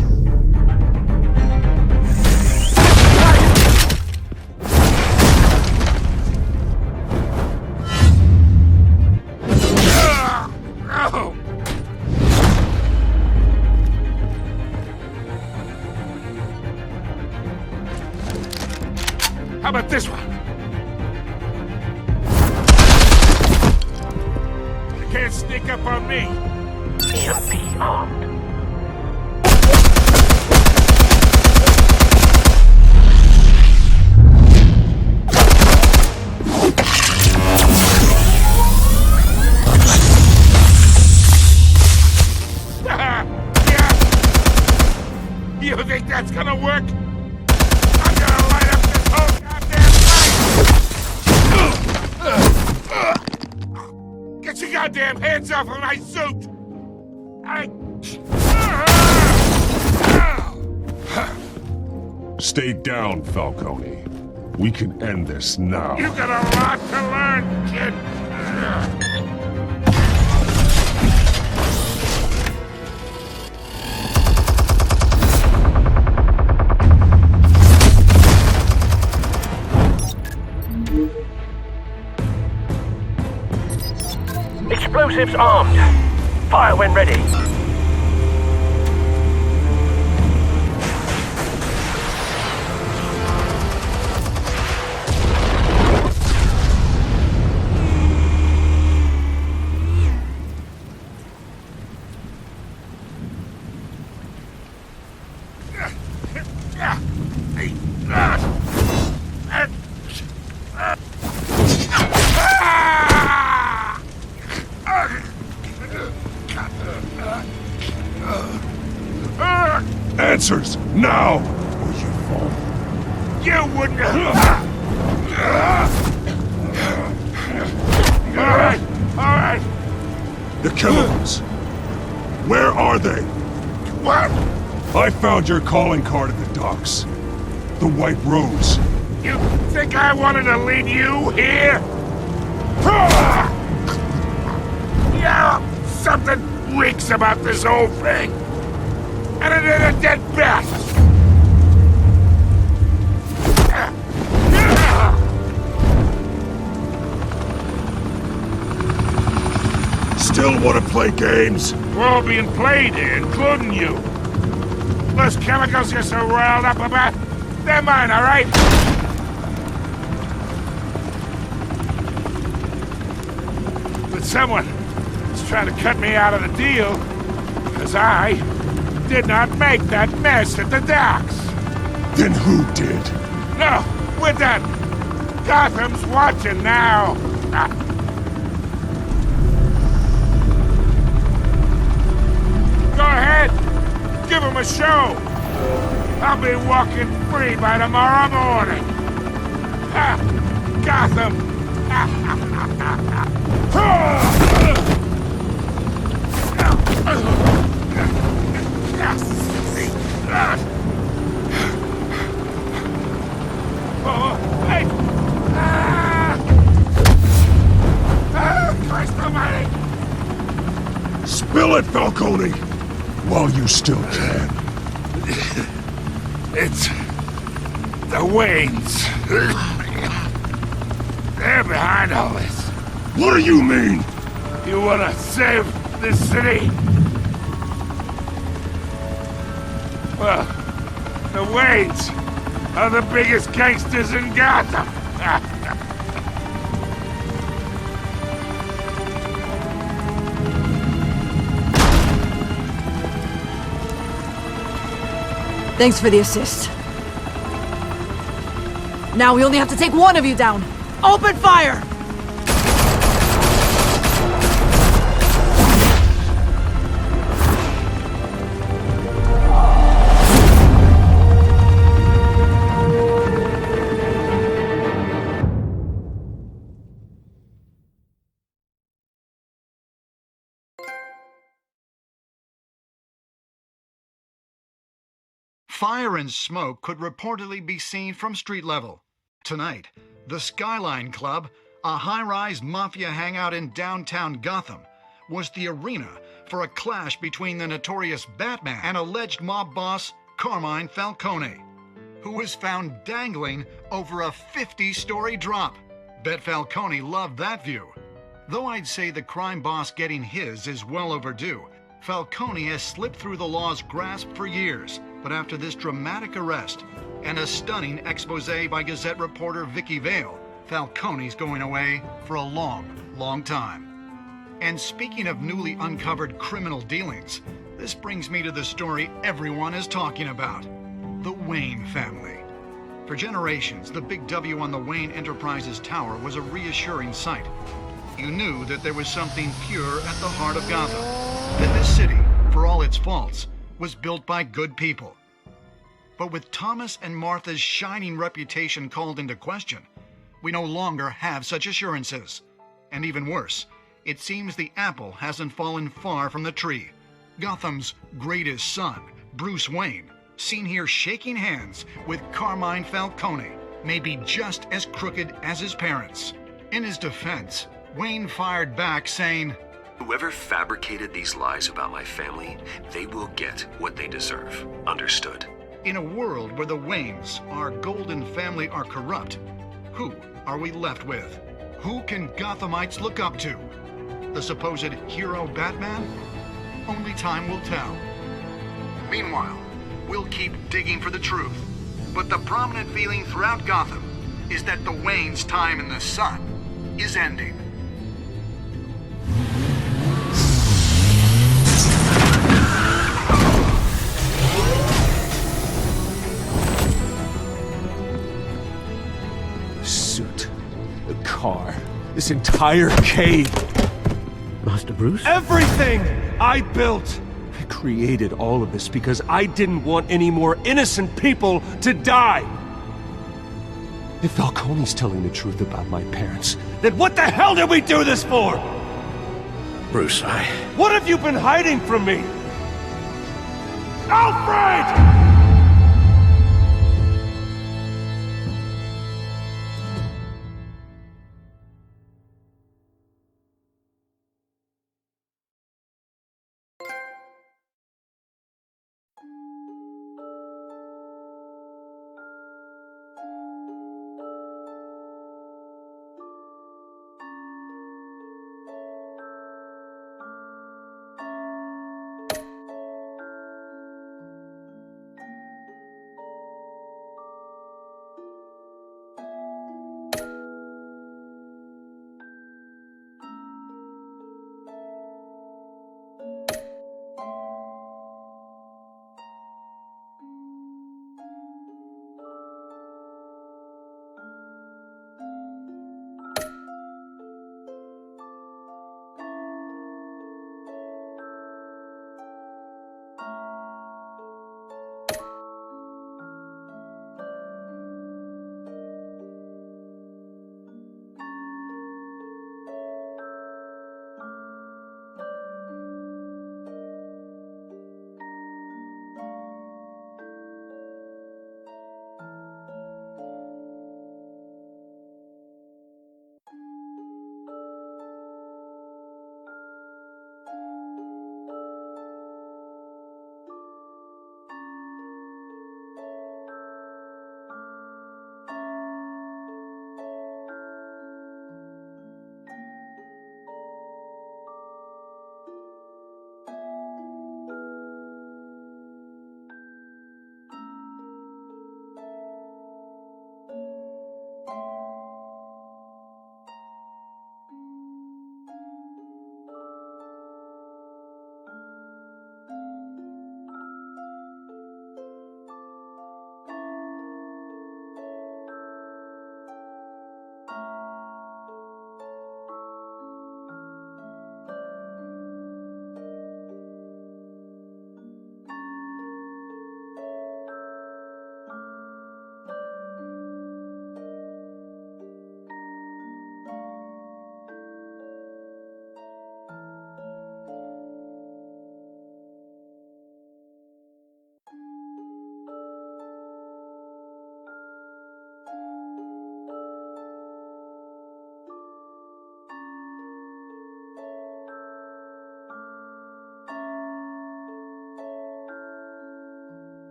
Speaker 13: Oh. How about this one? You can't sneak up on me.
Speaker 18: EMP armed.
Speaker 13: You think that's gonna work? I'm gonna light up this whole goddamn place! Get your goddamn hands off of my suit!
Speaker 1: Stay down, Falcone. We can end this now.
Speaker 13: You got a lot to learn, kid!
Speaker 18: Explosives armed. Fire when ready.
Speaker 1: Answers, now! Or you fall.
Speaker 13: You wouldn't Alright, alright!
Speaker 1: The chemicals! Where are they?
Speaker 13: What?
Speaker 1: I found your calling card at the docks. The White Rose.
Speaker 13: You think I wanted to lead you here? Yeah, something reeks about this whole thing. And it ain't a dead bat!
Speaker 1: Still want to play games?
Speaker 13: We're all being played here, including you. Those chemicals you're so riled up about, they're mine, all right? But someone is trying to cut me out of the deal, because I did not make that mess at the docks.
Speaker 1: Then who did?
Speaker 13: No, we're done. Gotham's watching now. Go ahead. Give him a show. I'll be walking free by tomorrow morning. Gotham. Oh, hey! Christ almighty!
Speaker 1: Spill it, Falcone! While you still can.
Speaker 13: It's the Waynes. They're behind all this.
Speaker 1: What do you mean?
Speaker 13: You wanna save this city? Well, the Waynes are the biggest gangsters in Gotham.
Speaker 16: Thanks for the assist. Now we only have to take one of you down. Open fire!
Speaker 14: Fire and smoke could reportedly be seen from street level. Tonight, the Skyline Club, a high-rise mafia hangout in downtown Gotham, was the arena for a clash between the notorious Batman and alleged mob boss Carmine Falcone, who was found dangling over a 50-story drop. Bet Falcone loved that view. Though I'd say the crime boss getting his is well overdue, Falcone has slipped through the law's grasp for years. But after this dramatic arrest and a stunning expose by Gazette reporter Vicky Vale, Falcone's going away for a long, long time. And speaking of newly uncovered criminal dealings, this brings me to the story everyone is talking about: the Wayne family. For generations, the big W on the Wayne Enterprises Tower was a reassuring sight. You knew that there was something pure at the heart of Gotham, that this city, for all its faults, was built by good people. But with Thomas and Martha's shining reputation called into question, we no longer have such assurances. And even worse, it seems the apple hasn't fallen far from the tree. Gotham's greatest son, Bruce Wayne, seen here shaking hands with Carmine Falcone, may be just as crooked as his parents. In his defense, Wayne fired back saying,
Speaker 7: "Whoever fabricated these lies about my family, they will get what they deserve. Understood?"
Speaker 14: In a world where the Waynes, our golden family, are corrupt, who are we left with? Who can Gothamites look up to? The supposed hero Batman? Only time will tell. Meanwhile, we'll keep digging for the truth. But the prominent feeling throughout Gotham is that the Waynes' time in the sun is ending.
Speaker 1: Suit, the car, this entire cave.
Speaker 6: Master Bruce?
Speaker 1: Everything I built! I created all of this because I didn't want any more innocent people to die! If Falcone's telling the truth about my parents, then what the hell did we do this for?
Speaker 6: Bruce,
Speaker 1: What have you been hiding from me? Alfred!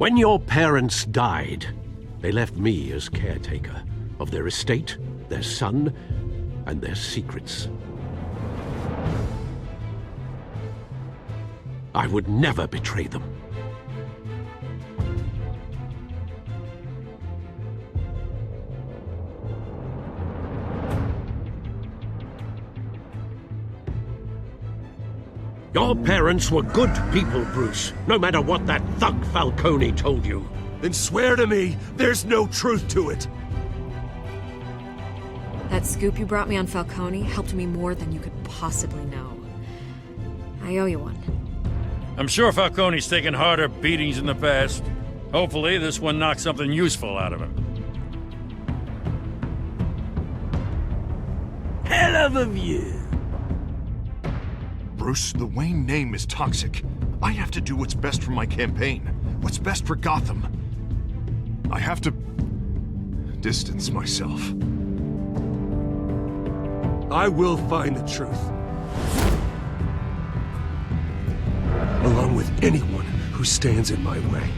Speaker 6: When your parents died, they left me as caretaker of their estate, their son, and their secrets. I would never betray them. Your parents were good people, Bruce, no matter what that thug Falcone told you.
Speaker 1: Then swear to me there's no truth to it.
Speaker 12: That scoop you brought me on Falcone helped me more than you could possibly know. I owe you one.
Speaker 3: I'm sure Falcone's taken harder beatings in the past. Hopefully, this one knocks something useful out of him.
Speaker 4: Hell of a view.
Speaker 5: Bruce, the Wayne name is toxic. I have to do what's best for my campaign. What's best for Gotham. I have to distance myself.
Speaker 1: I will find the truth. Along with anyone who stands in my way.